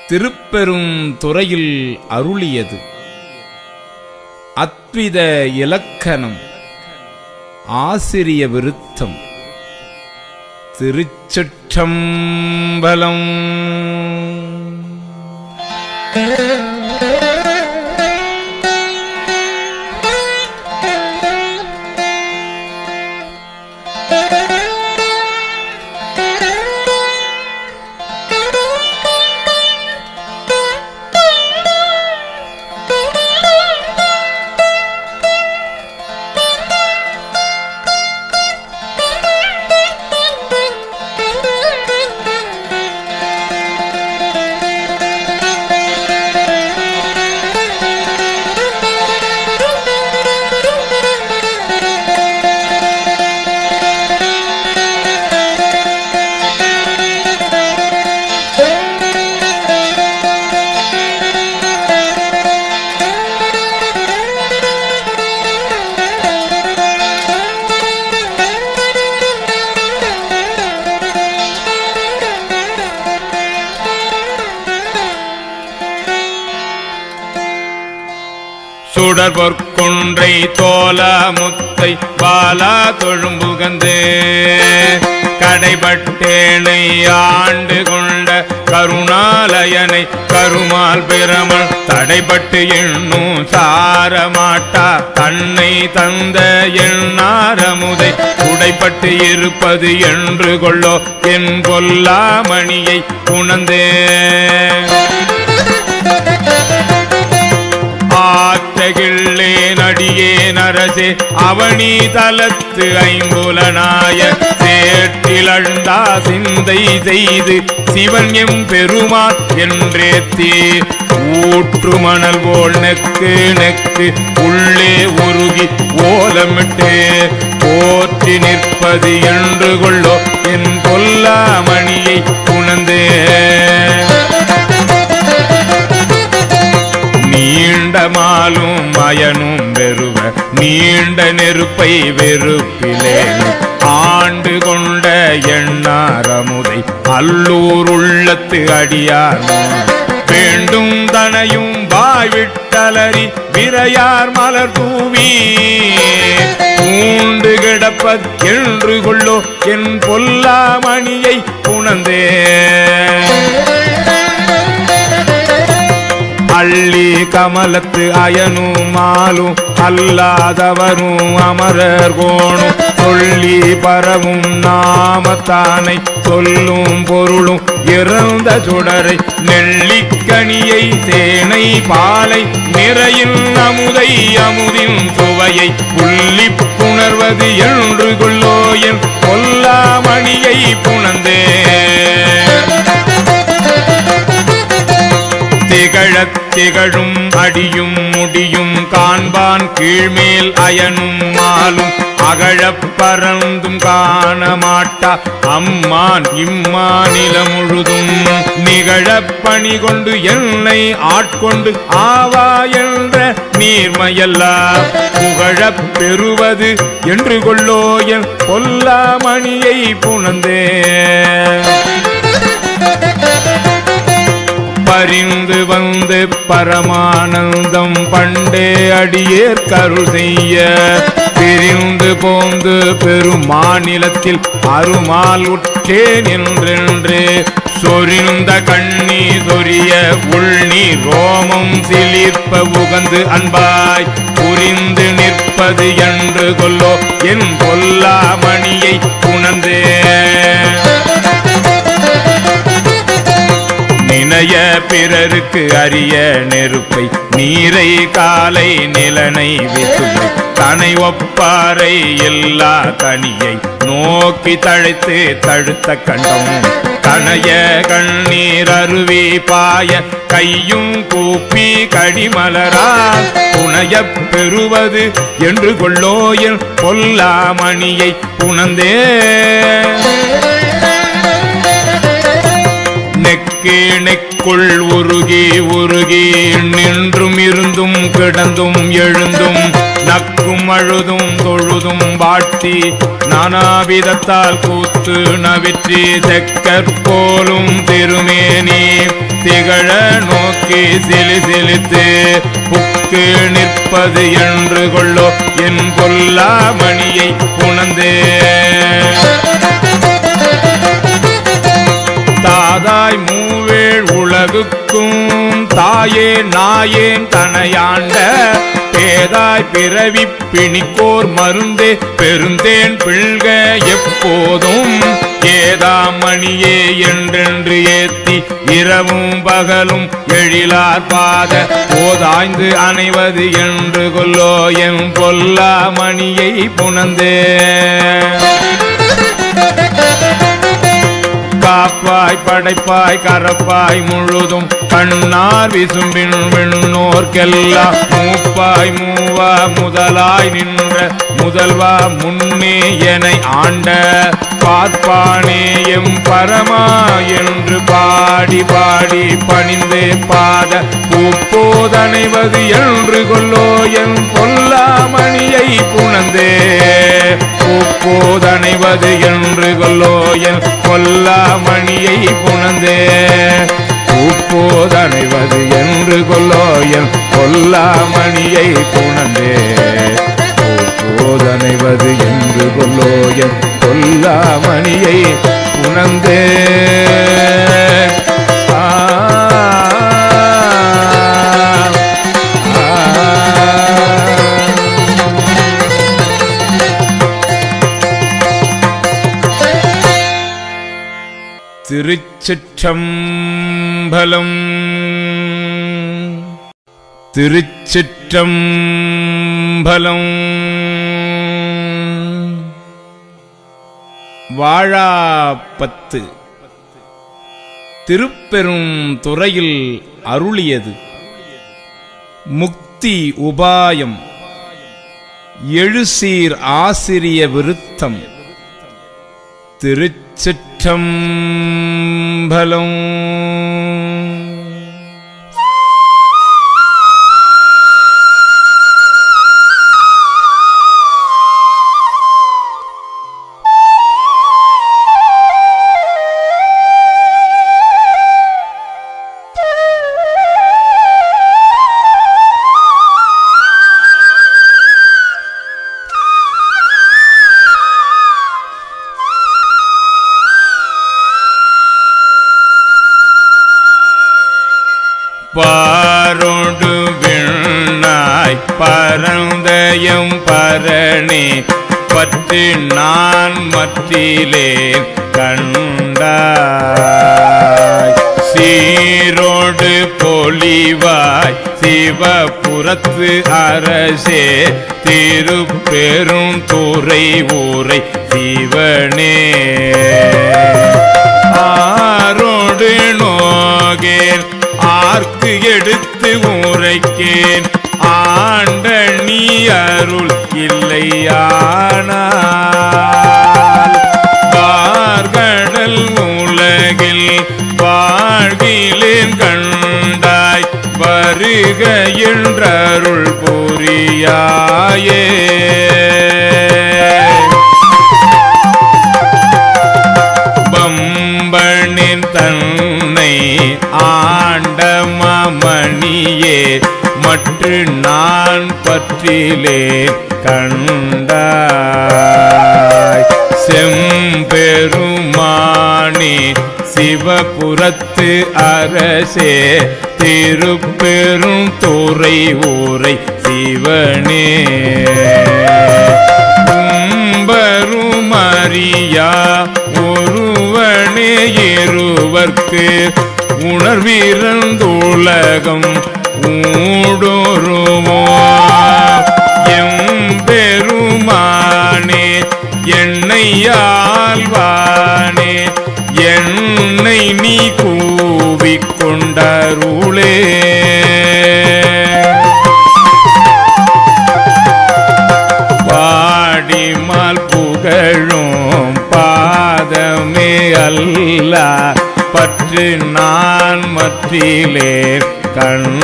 திருப்பெரும் துறையில் அருளியது. அத்வித இலக்கணம் ஆசிரிய விருத்தம். திருச்சிற்றம்பலம். சுடர் பொற்கொன்றை தோலா முத்தை பாலா தொழும்புகந்து கடைபட்டேனை ஆண்டு கொண்ட கருணாலயனை கருமால் பிரமன் தடைபட்டு எண்ணும் சாரமாட்டா தன்னை தந்த எண்ணாரமுதை உடைப்பட்டு இருப்பது என்று கொள்ளோ என் பொல்லாமணியை உணர்ந்தே ஆற்றகிள்ளேன் அடியேன் அரசே அவனி தலத்து ஐம்புலனாய சேற்றிலழ்ந்தா சிந்தை செய்து சிவன் எம் பெருமான் என்றேத்தி ஊற்று மணல் போல் நெக்கு நெக்கு உள்ளே உருகி ஓலமிட்டு போற்றி நிற்பது என்று கொள்ளோ என் பொல்லாமணியை உணர்ந்தே நீண்ட மாலும் மயனும் வெறுவ நீண்ட நெருப்பை வெறுப்பிலே ஆண்டு கொண்ட எண்ணாரமுதை அல்லூர் உள்ளத்து அடியார் வேண்டும் தனையும் வாய்விட்டலறி விரையார் மலர் தூவி பூண்டு கிடப்பது என்று கொள்ளோ என் பொல்லாமணியை உணர்ந்தே அள்ளி கமலத்து அயனும் மாலும் அல்லாதவரும் அமரர் கோணும் சொல்லி பரவும் நாமத்தானை சொல்லும் பொருளும் இறந்த சுடரை நெல்லிக்கனியை தேனை பாலை நிறையில் அமுதை அமுதின் சுவையை புள்ளி புணர்வது என்று கொள்ளோ என் பொல்லாமணியை புணர்ந்தே திகழத் திகழும் அடியும் முடியும் காண்பான் கீழ்மேல் அயனும் மாலும் அகழப் பறந்தும் காண மாட்டா அம்மான் இம்மாநில முழுதும் நிகழப் பணி கொண்டு என்னை ஆட்கொண்டு ஆவா என்ற நீர்மையெல்லாம் புகழப் பெறுவது என்று கொள்ளோ என் பொல்லாமணியை புணர்ந்தே பரிந்து வந்து பரமானந்தம் பண்டே அடியேற் கருள் செய்ய பிரிந்து போந்து பெருமாநிலத்தில் அருமால் உற்றேன் என்றென்று சொரிந்த கண்ணி சொரிய உள்நீர் ரோமம் சிலிர்ப்ப உகந்து அன்பாய் புரிந்து நிற்பது என்று கொள்ளோ என் பொல்லாமணியை உணர்ந்தே நினைய பிறருக்கு அரிய நெருப்பை நீரை காலை நிலனை விசுவை தனை ஒப்பாரை எல்லா கனியை நோக்கி தழைத்து தழுத்த கண்டம் கணைய கண்ணீர் அருவி பாய கையும் கூப்பி கடிமலரா புனையப் பெறுவது என்று கொள்ளோ என் பொல்லாமணியை புணர்ந்தே நெக்குள் உருகி உருகி நின்றும் இருந்தும் கிடந்தும் எழுந்தும் நக்கும் அழுதும் தொழுதும் வாட்டி நானாவிதத்தால் கூத்து நவிற்றி தெக்கற்போலும் திருமேனி திகழ நோக்கி சிலிசிலித்து புக்கு நிற்பது என்று கொள்ளோ என் பொல்லாமணியை உணர்ந்தே தாதாய் மூவேள் உலகுக்கும் தாயே நாயேன் தனையாண்ட பேதாய் பிறவி பிணிக்கோர் மருந்தே பெருந்தேன் பிள்க எப்போதும் ஏதாமணியே என்றென்று ஏத்தி இரவும் பகலும் எழிலார் பாத போதாய்ந்து அணைவது என்று கொள்ளோ என் பொல்லாமணியை புணர்ந்தே காப்பாய் படைப்பாய் கரப்பாய் முழுதும் கண்ணார் விசும்பின் விண்ணோர்க்கெல்லாம் மூப்பாய் மூவா முதலாய் நின்ற முதல்வா முன்னே எனை ஆண்ட பார்ப்பானே எம் பரமா என்று பாடி பாடி பணிந்தே பாத பூப்போதனைவது என்று கொள்ளோ என் பொல்லாமணியை புணர்ந்தே பூப்போதனைவது என்று கொள்ளோ என் பொல்லாமணியை புணர்ந்தே போதனைவது என்று கொல்லோயன் கொல்லாமணியை புணர்ந்தே போதனைவது என்று கொல்லோயன் கொல்லாமணியை புணர்ந்தே திருச்சிற்றம்பலம். திருச்சிற்றம்பலம். வாழாப்பத்து திருப்பெரும் துறையில் அருளியது முக்தி உபாயம் எழுசீர் ஆசிரிய விருத்தம். திருச்சிற்றம்பலம். பாரோடு விண்ணாய் பரந்தயம் பரணி பற்றி நான் மற்றிலேன் கண்டாய். சீரோடு பொலிவாய் சிவபுரத்து அரசே திருப்பெரும் துறை ஊரை சிவனே. ஆரோடு நோகேன் ஆர்க்கு எடுத்து உரைக்கேன் ஆண்ட நீ அருள் இல்லையானால் பார்கடல் உலகில் வாழ்கிலேன் கண்டாய் வருக என்றருள் புரியாயே. பம்பனின் தன்னை ஆண்டமணியே மற்று நான் பற்றிலே கண்டாய். செம்பெருமானே சிவபுரத்து அரசே திருப்பெரும் துறை ஊரை சிவனே. உம்பருமறியா ஒருவனே இருவர்க்கு உணர்விறந்துலகம் ஊடுருவோ. எம்பெருமானே என்னையாழ்வானே என்னை நீ கூவிக்கொண்டருளே. பாடிமால் புகழும் பாதமே அல்ல பற்று நான் மற்றிலே கண்டாய்.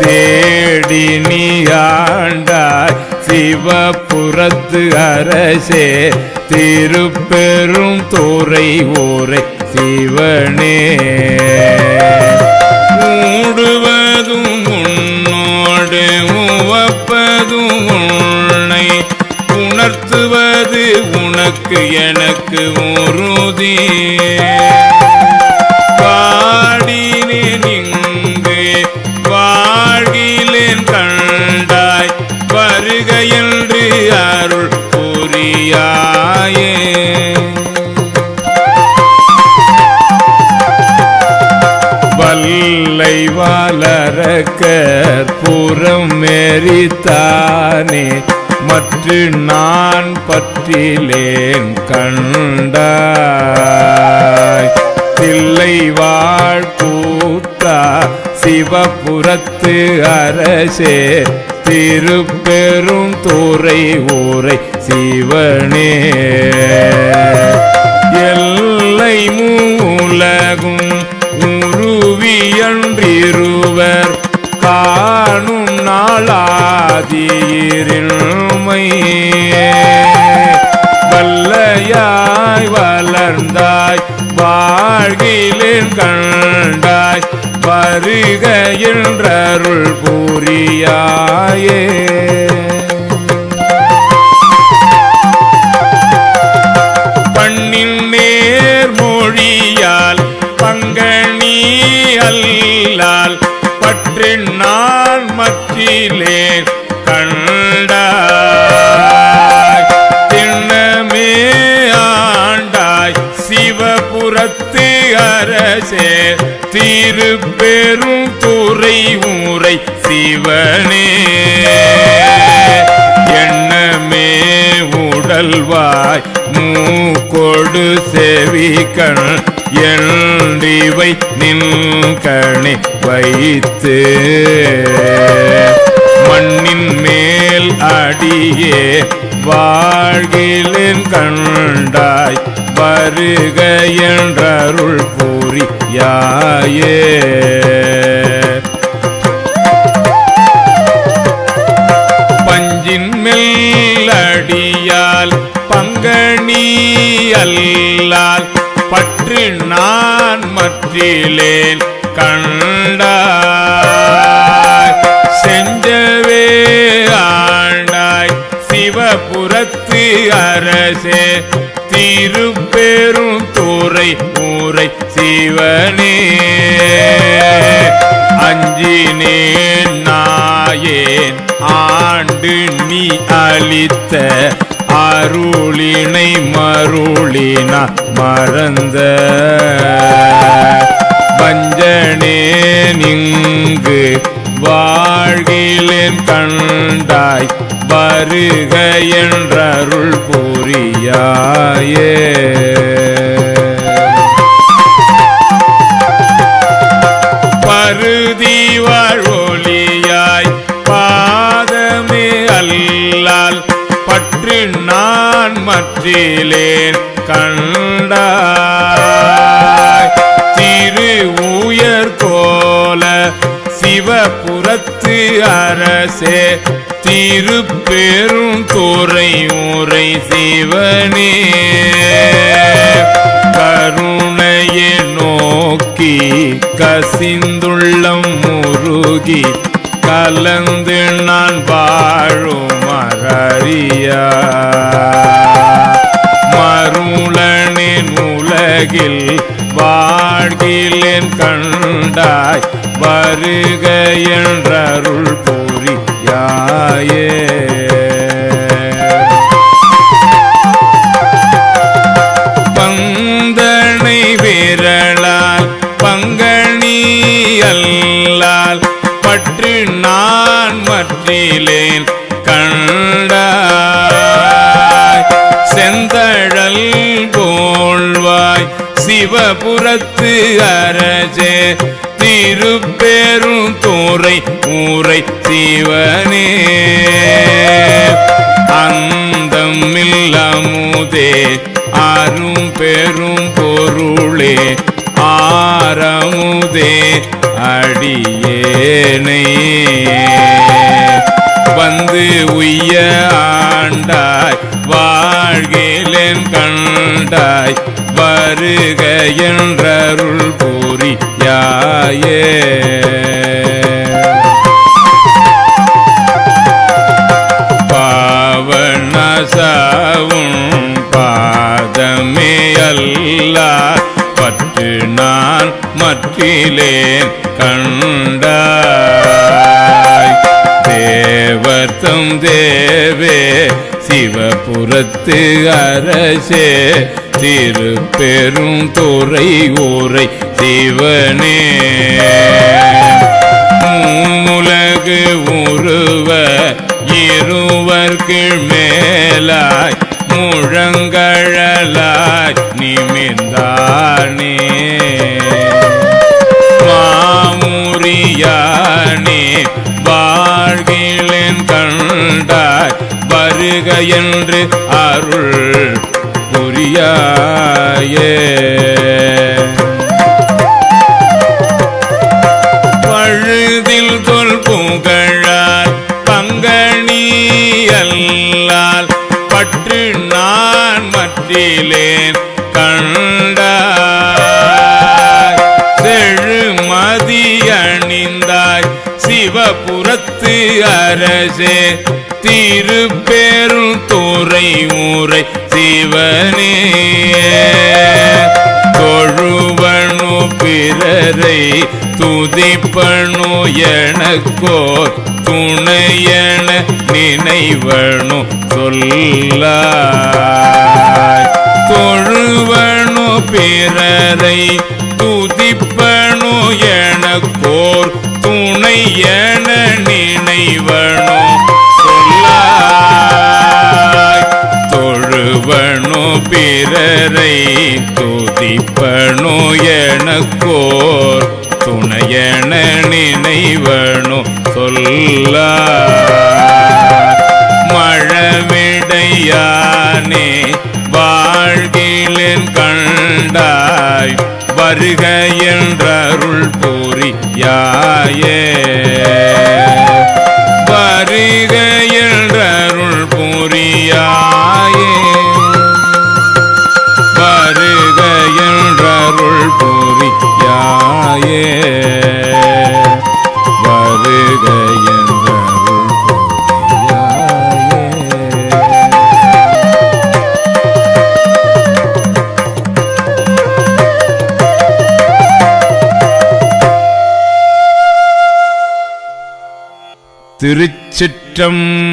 தேடி நீ ஆண்டாய் சிவபுரத்து அரசே திருப்பெரும் துறை ஊரை சிவனே. மூடுவதும் உன்னோடு உவப்பதும் உன்னை உணர்த்துவது உனக்கு எனக்கு உறுதி. பாடினேன் இங்கு வாழ்கிலேன் கண்டாய் வருக என்று அருள் புரியாயே. வல்லை வளரக்கர் புறம் மேரித்தானே மற்று நான் பற்றிலேன் கண்டாய். தில்லை வாழ்கூத்தா சிவபுரத்து அரசே திருப்பெரும் துறை ஊரை சிவனே. எல்லை மூலகும் உருவியன்றிருவர் காணும் நாளாதியிருமை வல்லையாய் வளர்ந்தாய் வாழ்கிலேன் கண்டாய் வருக என்றருள் புரியாயே. பண்ணின் நேர்மொழியால் பங்கனி அல்லால் பற்றின் நான் மற்றிலேன் கண்டாய். திண்ணமே ஆண்டாய் சிவபுரத்து அரசே திருப்பெரும் துறை ஊரை சிவனே. எண்ணமே உடல்வாய் மூக்கொடு செவிகண் என்றிவை நின்கணை வைத்து மண்ணின் மேல் அடியே வாழ்கிலேன் கண்டாய் வருக என்றருள் புரியாயே. பஞ்சின் மெல்லடியால் பங்கனி அல்லால் பற்று நான் மற்றிலேன் கண்டாய். செஞ்சவே ஆண்டாய் சிவபுரத்து அரசே திருப்பெரும் துறை ஊரை சிவனே. அஞ்சினேன் நாயேன் ஆண்டு நீ அளித்த அருளினை மருளினா மறந்த வஞ்சனேன் இங்கு வாழ்கிலேன் கண்டாய் வருக என்றருள் புரியாயே. பருதி வாழ்வொளியாய் பாதமே அல்லால் பற்று நான் மற்றிலேன் கண்டாய். திரு உயர் கோல சிவபுரத்து அரசே திருப்பெரும் துறை ஊரை சிவனே. கருணையை நோக்கி கசிந்துள்ளம் முருகி கலந்து நான் வாழும் மறியா மருளனின் உலகில் வாழ்கிலேன் கண்டாய் வருக என்றருள் புரியாயே. பந்தனை விரலால் பங்கனி அல்லால் பற்று நான் மற்றிலேன் கண்டாய். செந்தழல் போல்வாய் சிவபுரத்து அரசே திருப்பெரும் துறை ஊரை சிவனே. அந்தம் இல்லமுதே அரும் பெரும் பொருளே ஆரமுதே அடியேனை வந்து உய்ய ஆண்டாய் வாழ்கிலேன் கண்டாய் வருக என்றருள் புரியாயே. பாவனசாவும் பாதமே அல்லால் பற்று நான் மற்றிலேன் கண்டாய். தேவர்த்தம் தேவே சிவபுரத்து அரசே திருப்பெரும் துறை ஊரை சிவனே. மூலகு உருவ இருவர்க்கு மேலாய் முழங்கழலாய் நிமிர்ந்தானே மாமுரியானே வாழ்கிலேன் கண்டாய் வருக என்று அருள் புரியாயே. பழுதில் தொல் புகழால் பங்கனி அல்லால் பற்று நான் மற்றிலேன் கண்டாய். சிவபுரத்து அரசே திருப்பெரும் துறை ஊரை சிவனே தொழுவனு பிறரை துதிப்பனு எனக்கோர் துணையென நினைவனு சொல்லாய் தொழுவனு பிறரை துதிப்பனு எனக்கோர் துணையென நினைவனு சொல்லாய் தொழுவனு பிறரை துதிப்பனு எனக்கோர் துணையென நினைவனு சொல்லாய் மழவிடையானே வாழ்கிலேன் கண்டாய் வருக என்றருள் புரியாயே வருக என்றருள் புரியாயே வருக என்றருள் புரியாயே வருக என்றருள் புரியாயே.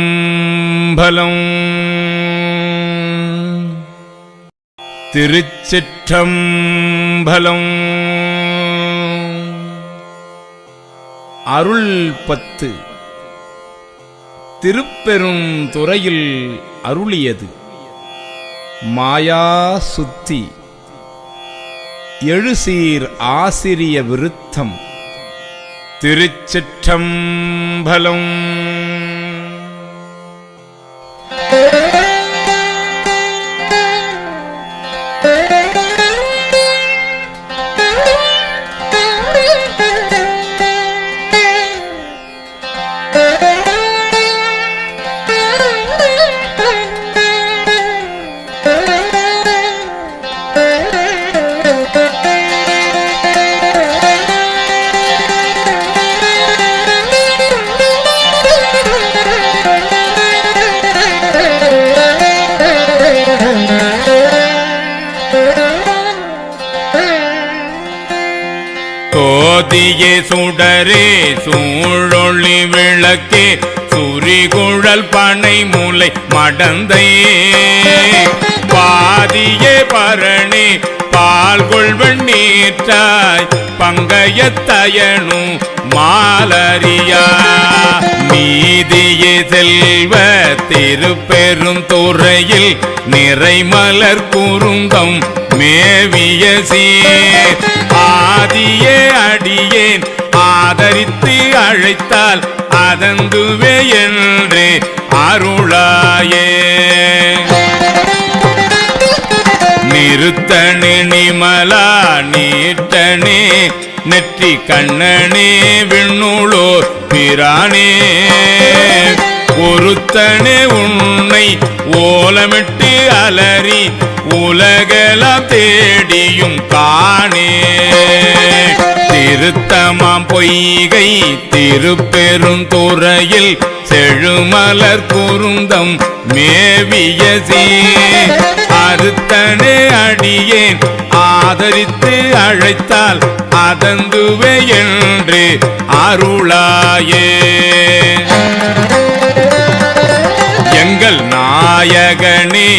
திருச்சிற்றம்பலம். திருச்சிற்றம்பலம். அருள் 10 திருப்பெரும் துறையில் அருளியது மாயா சுத்தி எழுசீர் ஆசிரிய விருத்தம். திருச்சிற்றம்பலம். சோதியே சுடரே சூழொளி விளக்கே சுரிகுழல் பனை மூலை மடந்தையே பாதியே பரணி பால்கொள் வெண்ணீற்றாய் பங்கயத்தயனு மாலரியா நீதியே செல்வ திருப்பெரும் துறையில் நிறைமலர் குறுந்தம் மேவிய சீர் ஆதியே அடியேன் ஆதரித்து அழைத்தால் அதந்துவே என்று அருளாயே நிறுத்தனே நிமலா நீட்டனே நெற்றி கண்ணனே விண்ணுளோர் பிரானே ஒருத்தனே உன்னை ஓலமிட்டு அலறி உலகெல்லாம் தேடியும் காணே திருத்தமாம் பொய்கை திருப்பெரும் துறையில் செழுமலர் குறுந்தம் மேவிய சீர் அறுத்தனே அடியேன் ஆதரித்து அழைத்தால் அதந்துவே என்று அருளாயே எங்கள் நாயகனே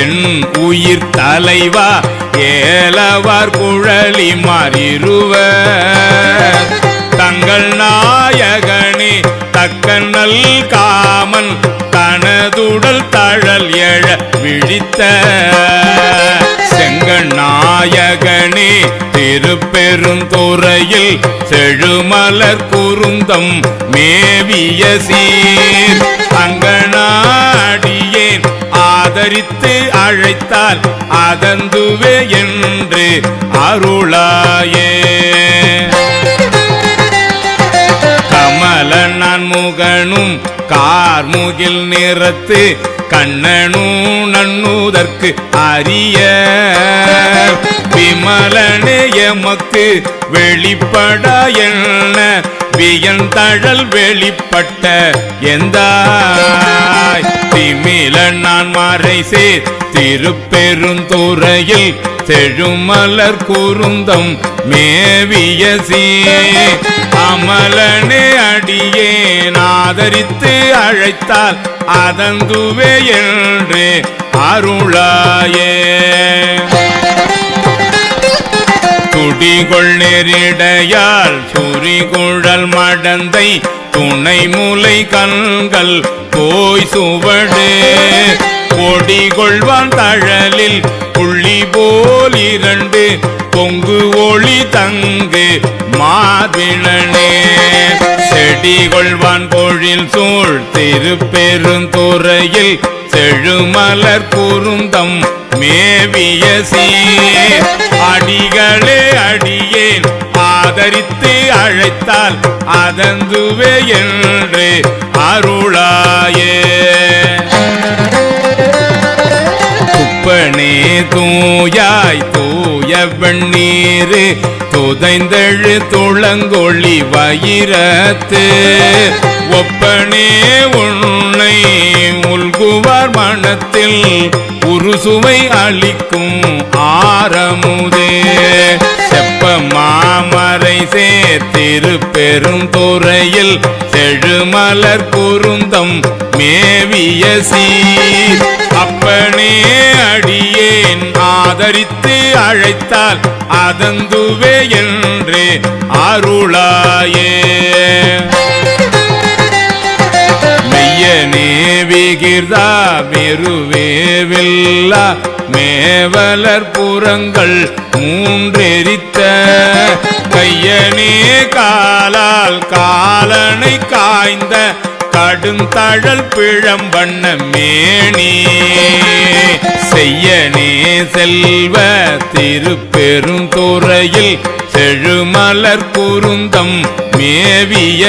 என் உயிர் தலைவா ஏலவார் குழலி மாறிருவர் தங்கள் நாயகனே தக்கநல் காமன் தனதுடல் தழல் எழ விழித்த செங்கண் நாயகனே திருப்பெரும் துறையில் செழுமலர் குறுந்தம் மேவிய சீர் அங்கனாடியேன் ஆதரித்து அழைத்தால் அதந்துவே என்று அருளாயே கமல நான் முகனும் கார்முகில் நிறத்து கண்ணனும் நன்னுதற்கு அரிய விமலனே எமக்கு வெளிப்பட என்ன வியந்தழல் வெளிப்பட்ட எந்தாய் திமில நான் மறை சேர் திருப்பெருந்துறையில் செழுமலர் குருந்தம் மேவிய அமலனே அடியேன் ஆதரித்து அழைத்தால் அதந்துவே என்று அருளாயே துடிகொள் நெறிடையால் சுரிகுழல் மடந்தை துணை முலை கண்கள் போய் சுவடு கொடிகொள்வான் தழலில் புள்ளி போல் இரண்டு பொங்கு ஒளி தங்கு மாவிளனே செடிகொள்வான் பொழில் சூழ் திருப்பெருந்துறையில் செழுமலர் குருந்தம் மேவிய அடிகளே அடியேன் ஆதரித்து அழைத்தால் அதந்துவே என்று அருளாயே துப்பனே தூயாய் தூய வெண்ணீரு துதைந்தெழு துளங்கொழி வயிரத்து ஒப்பனே உன்னை உள்குவார் மனத்தில் உருசுவை அளிக்கும் ஆரமுதே செப்ப மாமரை சேர்த்திருப்பெருந்துறையில் செழுமலர் குருந்தம் மேவிய அப்பனே அடியேன் ஆதரித்து அழைத்தால் அதந்துவே என்று அருளாயே மெய்யனே விகிர்தா மெருவேவில்லா மேவலர் புறங்கள் மூன்றெரித்த கையனே காலால் காலனை காய்ந்த கடுந்தழல் பிழம்பண்ண மேனி செய்யனே செல்வ திருப்பெருந்துறையில் செழுமலர் குருந்தம் மேவிய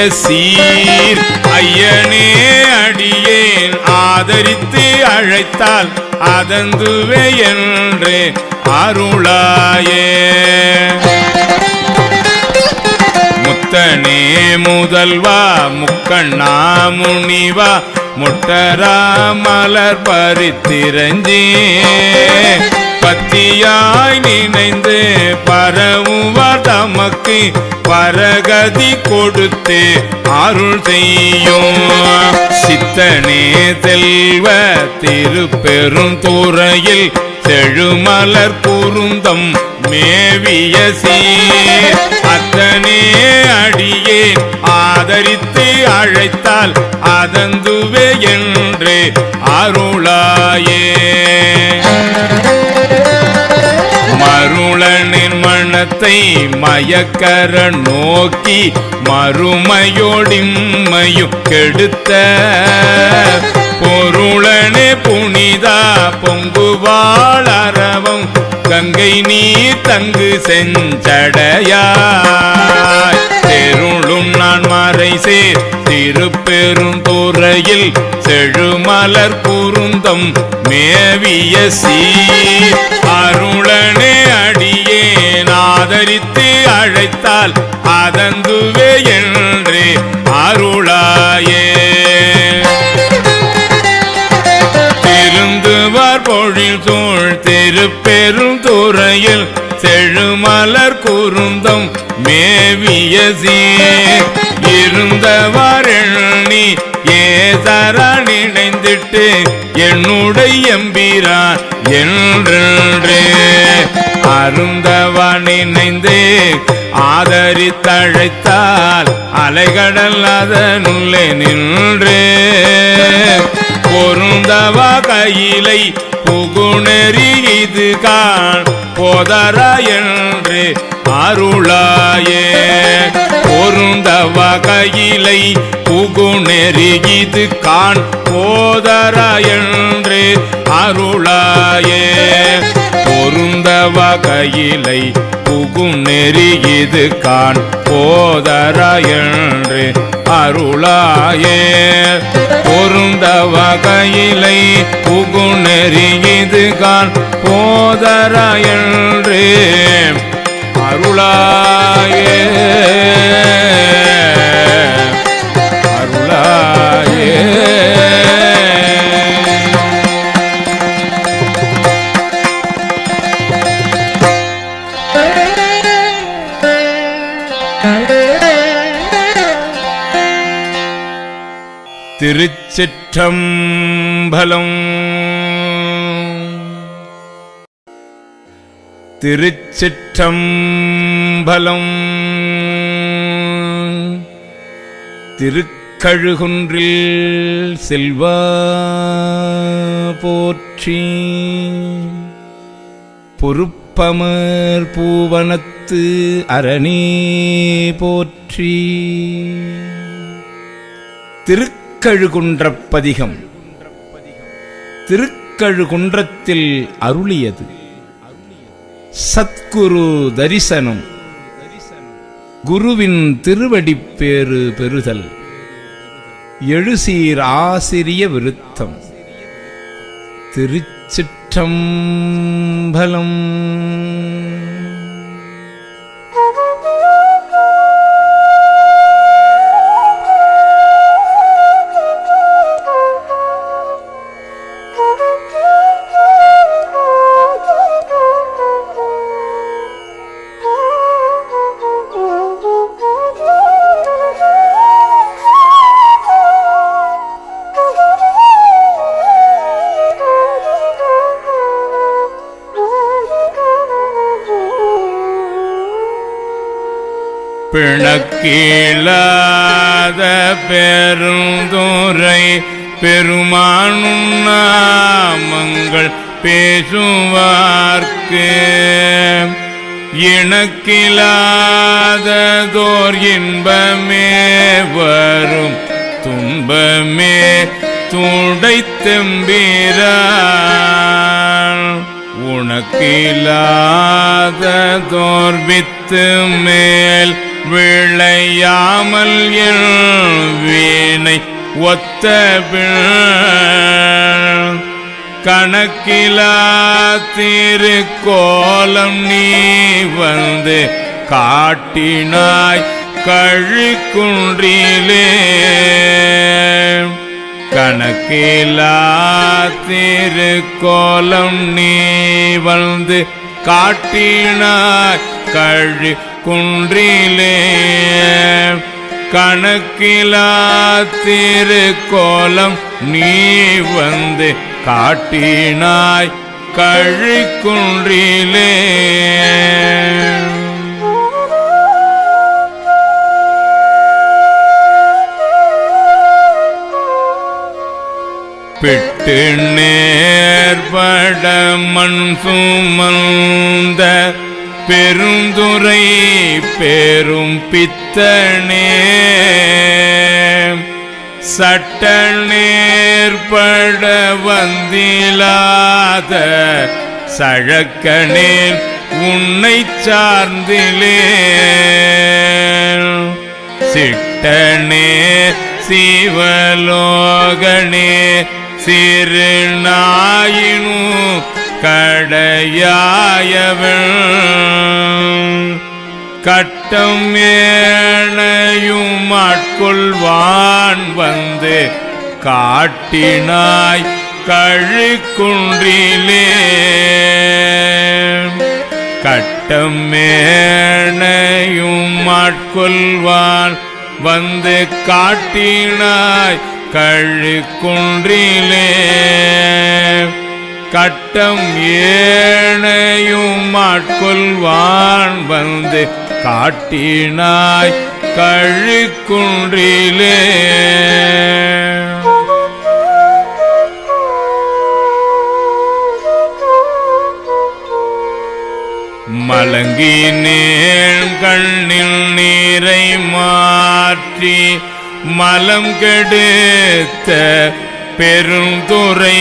ஐயனே அடியேன் ஆதரித்து அழைத்தால் அதந்துவே என்று அருளாயே முத்தனே முதல்வா முக்கண்ணா முனிவா முட்டரா மலர் பறித்திரஞ்சி பத்தியாய் நினைந்து பரவுவார் தமக்கு பரகதி கொடுத்து அருள் செய்யும் சித்தனே செல்வ திருப்பெருந்துறையில் செழுமலர் குருந்தம் மேவிய அத்தனே அடியேன் ஆதரித்து அழைத்தால் அதந்துவே என்று அருளாயே மருளனின் மனத்தை மயக்கர நோக்கி மறுமையோடிம்மையும் கெடுத்த பொருளனே புனிதா பொங்குவாளரவம் கங்கை நீர் தங்கு செஞ்சடையாய் தெருளும் நான் மறை சேர் திருப்பெருந்துறையில் செழுமலர் குருந்தம் மேவிய அருளனே அடியேன் ஆதரித்து அழைத்தால் அதந்துவே என்று அருளாயே திருந்துவார் பொழில் சூழ் திருப்பெருந்துறையில் செழுமலர் குருந்தம் மேவிய இருந்தவார் எண்ணி ஏசரா நினைந்திட்டு என்னுடைய எம்பிரான் என்றே அருந்தவா நினைந்து ஆதரித்தழைத்தால் அலைகடல் அதனுள்ளே நின்று பொருந்தவா கையிலை புகுணெறி இது காண் போதரா என்று அருளாயே பொருந்தவா கையிலை புகுணெறி இது காண் போதரா என்று அருளாயே பொருந்தவா கையிலை புகுணெறி இது காண் போதரா என்று அருளாயே பொருந்தவா கையிலை புகுணெறி இது காண் போதரா என்று அருளாயே திருச்சிற்றம்பலம். திருச்சிற்றம்பலம். திருக்கழுகுன்றில் செல்வா போற்றி. பொறுப்பமர் பூவனத்து அரணே போற்றி. திருக்கழுகுன்றப் பதிகம். திருக்கழுகுன்றத்தில் அருளியது சத்குரு தரிசனம். குருவின் திருவடிப்பேறு பெறுதல். எழுசீர் ஆசிரிய விருத்தம். திருச்சிற்றம்பலம். பிணக்கீழாத பெருந்துரை பெருமானும் நாமங்கள் பேசுவார்க்கு இணக்கிலாததோர் இன்பமே வரும் துன்பமே துடைத்தெம்பிரான் உனக்கிலாததோர் வித்து மேல் விளையாமல் வீணை ஒத்த கணக்கிலா திருக்கோலம் நீ வந்து காட்டினாய் கழிக்குன்றிலே கணக்கிலா திருக்கோலம் நீ வந்து காட்டினாய் கழி குன்றிலே கணக்கிலா திருக்கோலம் நீ வந்து காட்டினாய் கழிக்குன்றிலே பிட்டு நேர்பட மண் சுமந்த பெருந்துரை பெரும் பித்தனே சட்ட நேர்பட வந்திலாத சழக்கனேன் உன்னை சார்ந்திலே சிட்டனே சிவலோகனே சிறுநாயினு கடையாயவன் கட்டம் ஏனையும் ஆட்கொள்வான் வந்து காட்டினாய் கழிக்குன்றிலே கட்டம் ஏனையும் ஆட்கொள்வான் வந்து காட்டினாய் கழிக்குன்றிலே கட்டம் ஏனையும் ஆட்கொள்வான் வந்து காட்டினாய் கழிக்குன்றிலே மலங்கினேன் கண்ணில் நீரை மாற்றி மலம் கெடுத்த பெருந்துரை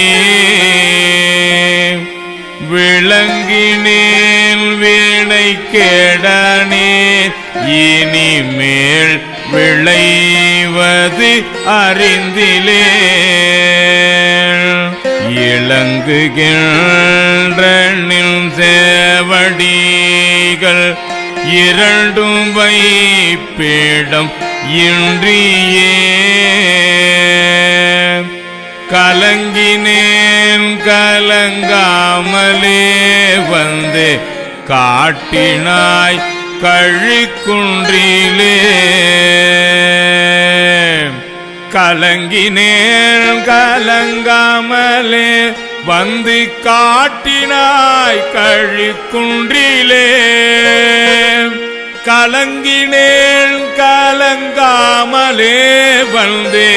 விளங்கினேன் வீணை கேடனேன் இனிமேல் விளைவது அறிந்திலே இளங்குகின்ற சேவடிகள் இரண்டும் வைப்பிடம் இன்றியே கலங்கினேன் கலங்காமலே வந்து காட்டினாய் கழிக்குன்றிலே கலங்கினேன் கலங்காமலே வந்து காட்டினாய் கழுக்குன்றிலே. கலங்கினேன் கலங்காமலே வந்து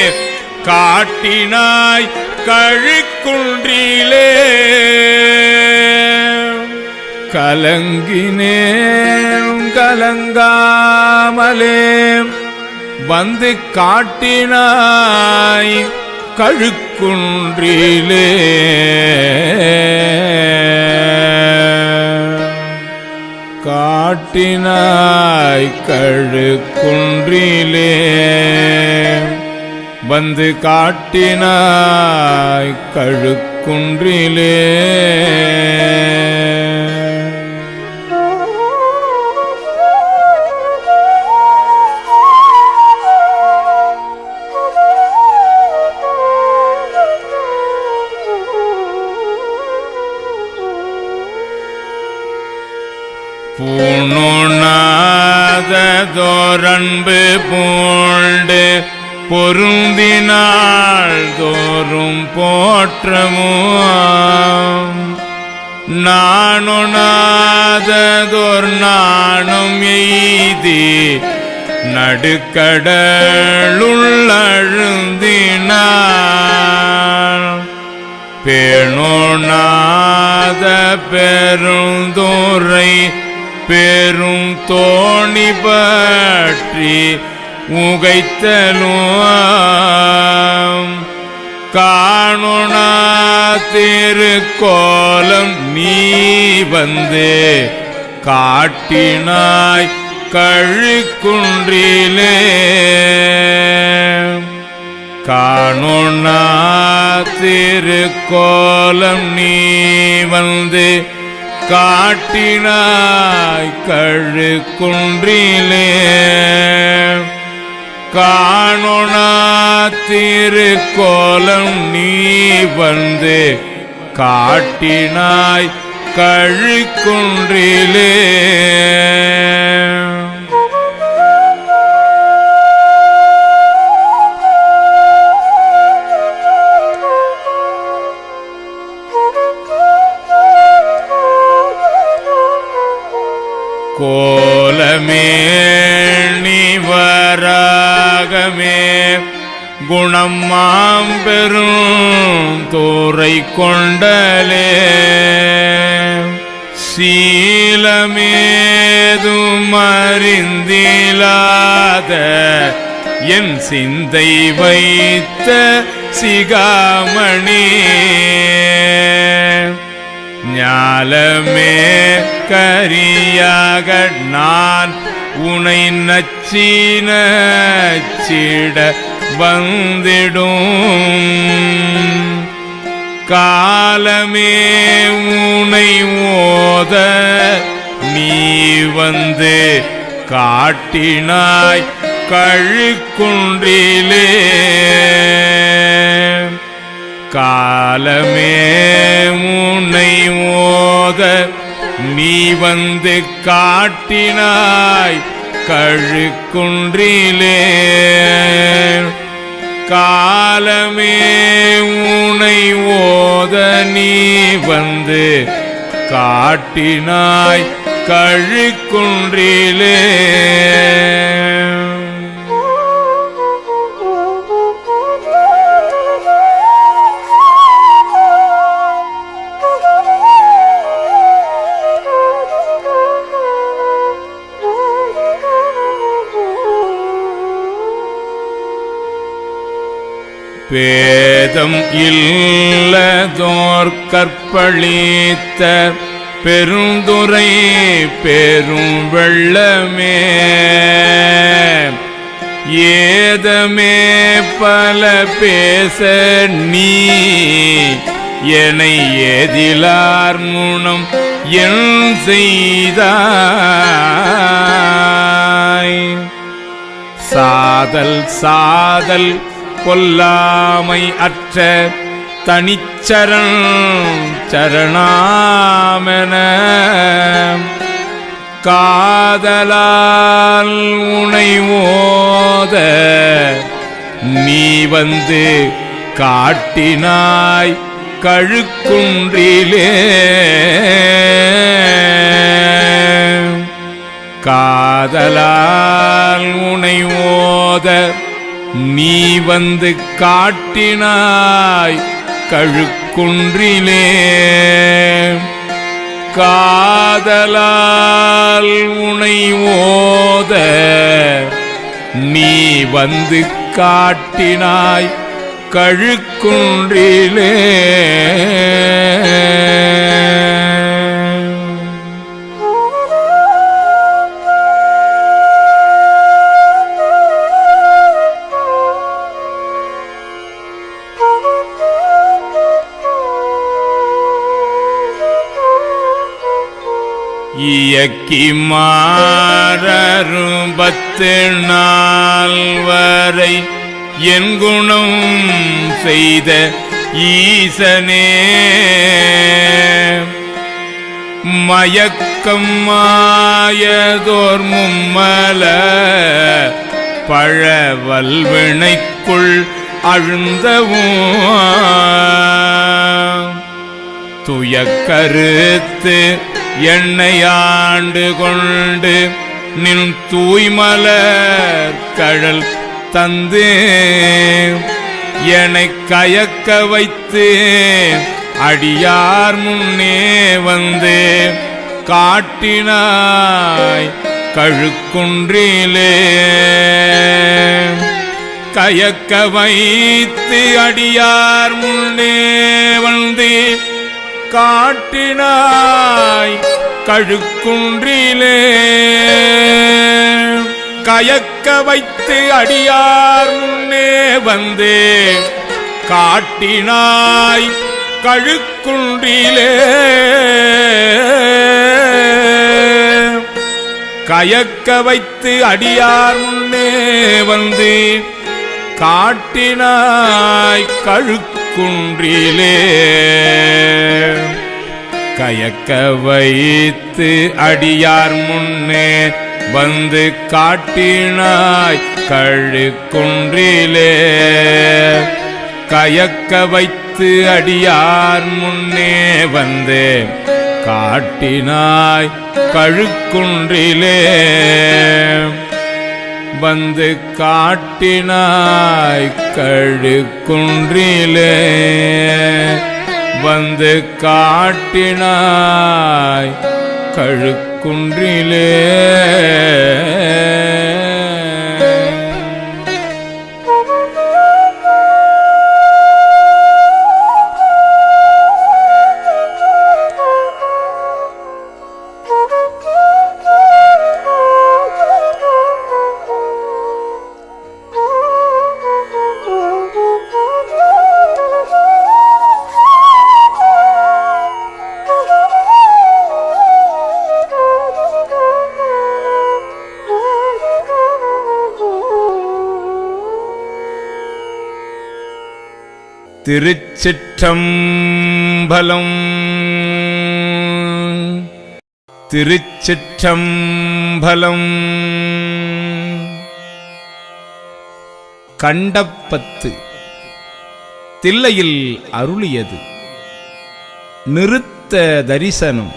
காட்டினாய் கழுக்குன்றிலே. கலங்கினேன் கலங்காமலே வந்து காட்டினாய் கழுக்குன்றிலே. காட்டினாய் கழுக்குன்றிலே வந்து காட்டினாய் கழுக்குன்றிலே. பூணுணாததோரன்பு பூண்டு பொருந்தினாள் தோறும் போற்றமும். நாணுணாததோர் நாணம் எய்தி நடுக்கடலுள்ளழுந்தினாள். பேணுணாத பெருந்துரை பெரும் தோணி பற்றி உகைத்தலும். காணுணா திருக்கோலம் நீ வந்து காட்டினாய் கழுக்குன்றிலே. காணுணா திருக்கோலம் நீ வந்து காட்டினாய் கழுக்குன்றிலே. காணுணா திருக்கோலம் நீ வந்து காட்டினாய் கழுக்குன்றிலே. கோலமே நிவராகமே குணம் மாம்பெரும் தோரை கொண்டலே. சீலமேதும் அறிந்திலாத என் சிந்தை வைத்த சிகாமணி. ஞாலமே கரியாக நான் உனை நச்சி நச்சிட வந்திடும். காலமே உனை ஓத நீ வந்து காட்டினாய் கழுக்குன்றிலே. காலமே உன்னை ஓத நீ வந்து காட்டினாய் கழுக்குன்றிலே. காலமே உன்னை ஓத நீ வந்து காட்டினாய் கழுக்குன்றிலே. பேதம் இல்லதோர் கற்பழித்த பெருந்துரை பெரும் வெள்ளமே. ஏதமே பல பேச நீ என்னை ஏதிலார் முனம் என் செய்தாய். சாதல் சாதல் கொல்லாமை அற்ற தனிச்சரண் சரணாமென காதலால் உனை ஓத நீ வந்து காட்டினாய் கழுக்குன்றிலே காதலால் உனை ஓத நீ வந்து காட்டினாய் கழுக்குன்றிலே காதலால் உனை ஓத நீ வந்து காட்டினாய் கழுக்குன்றிலே இயக்கி மாறரும் 10 நாள் வரை என் குணம் செய்த ஈசனே மயக்கம் மாயதோர் மும்மல பழவல்வினைக்குள் அழுந்தவும் துயக்கருத்து என்னையாண்டு கொண்டு நின் தூய்மலர் கழல் தந்து என்னை கயக்க வைத்து அடியார் முன்னே வந்து காட்டினாய் கழுக்குன்றிலே கயக்க வைத்து அடியார் முன்னே வந்து காட்டினாய் கழுக்குன்றிலே கயக்க வைத்து அடியார் முன்னே வந்து காட்டினாய் கழுக்குன்றிலே கயக்க வைத்து அடியார் முன்னே வந்து காட்டினாய் கழுக்குன்றிலே கயக்க வைத்து அடியார் முன்னே வந்து காட்டினாய் கழுக்குன்றிலே கயக்க வைத்து அடியார் முன்னே வந்து காட்டினாய் கழுக்குன்றிலே வந்து காட்டினாய் கழுக்குன்றிலே வந்து காட்டினாய் கழுக்குன்றிலே திருச்சிற்றம்பலம் திருச்சிற்றம்பலம். கண்டப்பத்து தில்லையில் அருளியது நிறுத்த தரிசனம்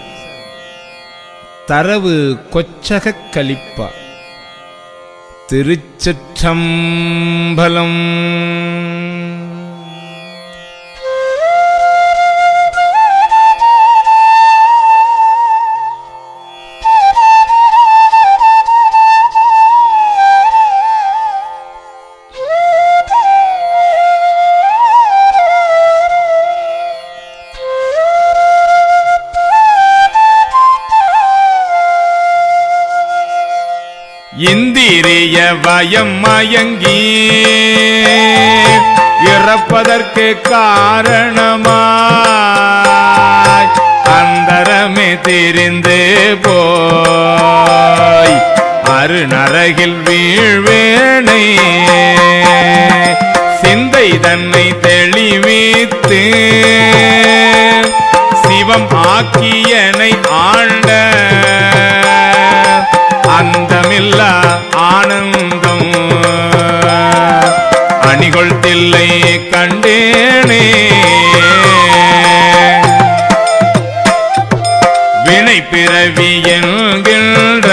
தரவு கொச்சகக் கலிப்பா. திருச்சிற்றம்பலம். இந்திரிய பயம் மயங்கி இறப்பதற்கு காரணமாய் அந்தரமே தெரிந்து போய் அருநரகில் வீழ்வேனை சிந்தை தன்னை தெளிவித்து சிவம் ஆக்கியனை ஆண்ட அந்தமில்லா ஆனந்தம் கொழுதில்லை கண்டேனே வினை பிறவி என்கின்ற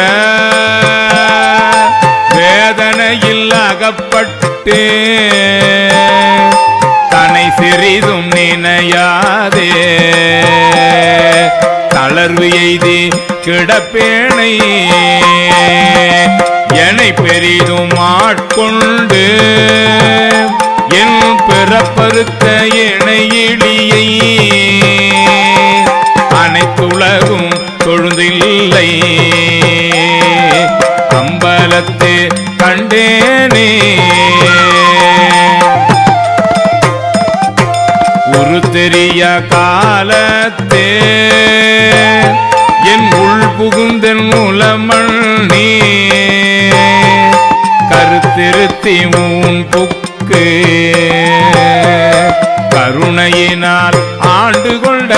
வேதனையில் அகப்பட்டு தன்னை சிறிதும் நினையாதே தளர்வு எய்தி கிடப்பேனை என்னை பெரிதும் ஆட்கொண்டு என் பிறப்பறுத்த இணையிலியை அனைத்துலகும் தொழுதில்லை அம்பலத்தே கண்டேனே உரு தெரிய காலத்தே என் உள் புகுந்தன் உலமண்ணி கருத்திருத்தி மூன் புக்கு கருணையினால் ஆண்டு கொண்ட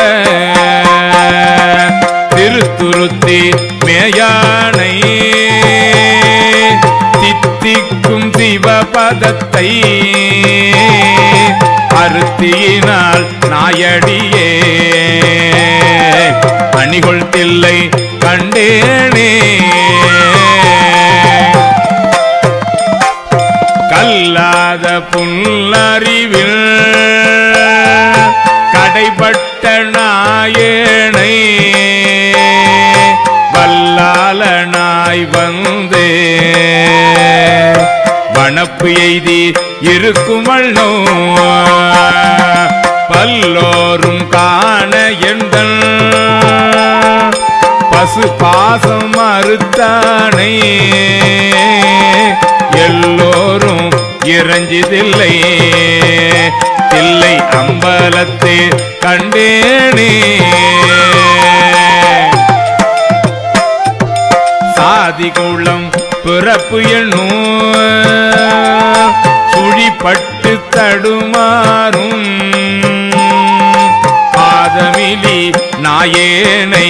திருத்துருத்தி மேயானை தித்திக்கும் சிவபதத்தை அருத்தியினால் நாயடியே அணிகொள் தில்லை கண்டேனே கல்லாத புல்லறிவில் கடைப்பட்ட நாயேனை வல்லாளனாய் வந்தே வனப்பு எய்தி இருக்கும் வண்ணோ பல்லோரும் காண எந்தன் பசு பாசம் மறுத்தானை எல்லோரும் இறஞ்சிதில்லை தில்லை அம்பலத்தே கண்டேனே சாதி குளம் பிறப்பு எண்ணும் சுழிப்பட்டு தடுமாறும் பாதமிலி நாயேனை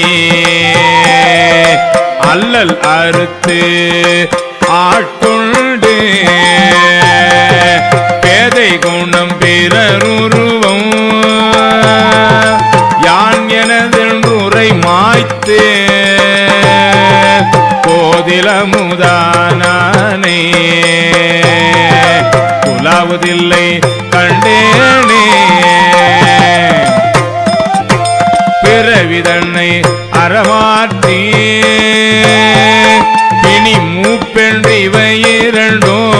அல்லல் அறுத்து ஆட்கொண்டு பேதை குணம் பிறருருவம் யான் எனதென்றுரை மாய்த்து போதிலமுதானே குலாவதில்லை கண்டேனே பிறவிதன்னை அறமாற்றி இனி மூப்பென்று இவை இரண்டும்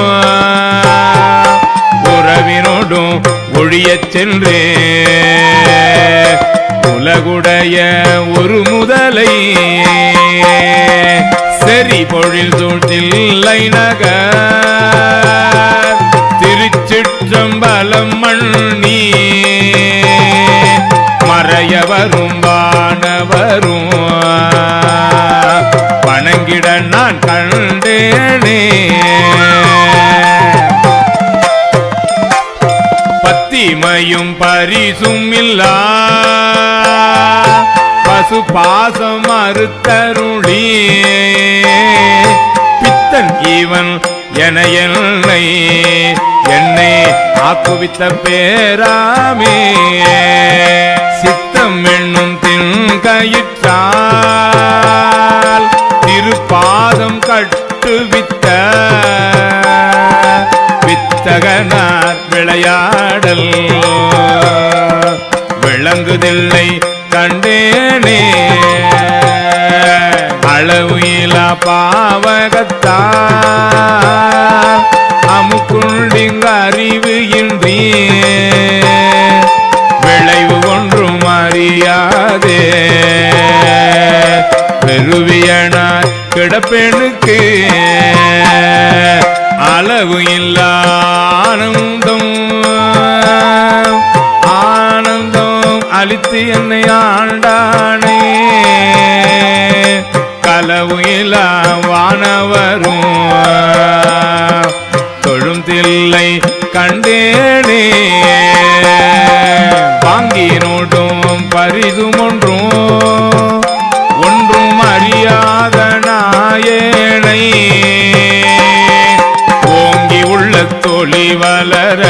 உறவினோடும் ஒழியச் சென்றே உலகுடைய ஒரு முதலை செறி பொழில் சூழ்த்தில்லை நகர் திருச்சிற்றம்பலம் மண்ணி மறையவரும் வானவரும் வணங்கிட நான் கண்டேனே பத்திமையும் பரிசும் இல்லா பசு பாசம் மறுத்தருளி பித்தன் இவன் என என்னை ஆக்குவித்த பேராமே சித்தம் என்னும் தின்கயிற்றால் திருப்பாதம் கட்டுவித்த வித்தகனார் விளையாடல் விளங்குதில்லை கண்டேனே அளவு இலா பாவகத்தா அமுக்குண்டிங்க அறிவு இன்றி விளைவு ஒன்றும் அறியாதே பெருவியனாய் கிடப்பெணுக்கு அளவு இல்லா ஆனந்தம் ஆனந்தம் அளித்து என்னை ஆண்டானே களவு இல்லா வானவரும் தொழுந்தில்லை கண்டேனே வாங்கினோடும் பரிதும் ஒன்றும் அறியாத நாயேனை ஓங்கி உள்ள தொழி வளர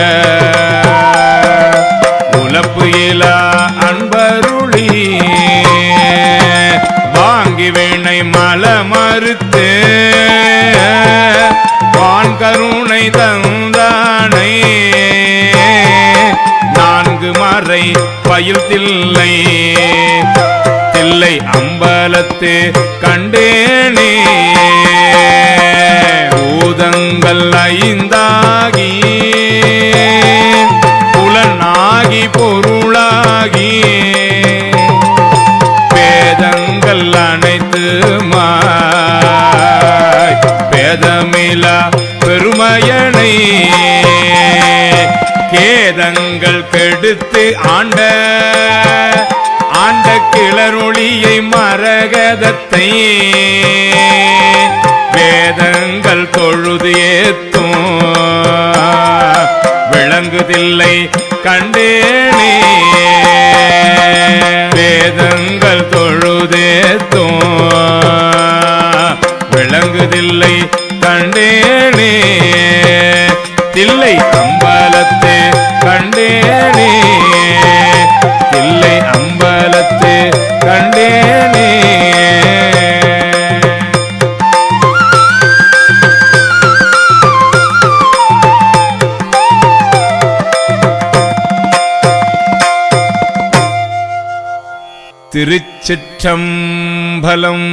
தந்தானை நான்கு மறை பயில் தில்லை தில்லை அம்பலத்து கண்டேனே பூதங்கள் ஐந்தாகி புலனாகி பொருளாகி பேதங்கள் அனைத்து பேதமிலா பெருமையனை கேதங்கள் கெடுத்து ஆண்ட கிளரொளியை மரகதத்தை வேதங்கள் தொழுது ஏத்தும் விளங்குதில்லை கண்டேனே வேதங்கள் தொழுதேத்தும் விளங்குதில்லை கண்டேனே தில்லை அம்பலத்தே கண்டேனே தில்லை அம்பலத்தே கண்டேனே திருச்சிற்றம்பலம்.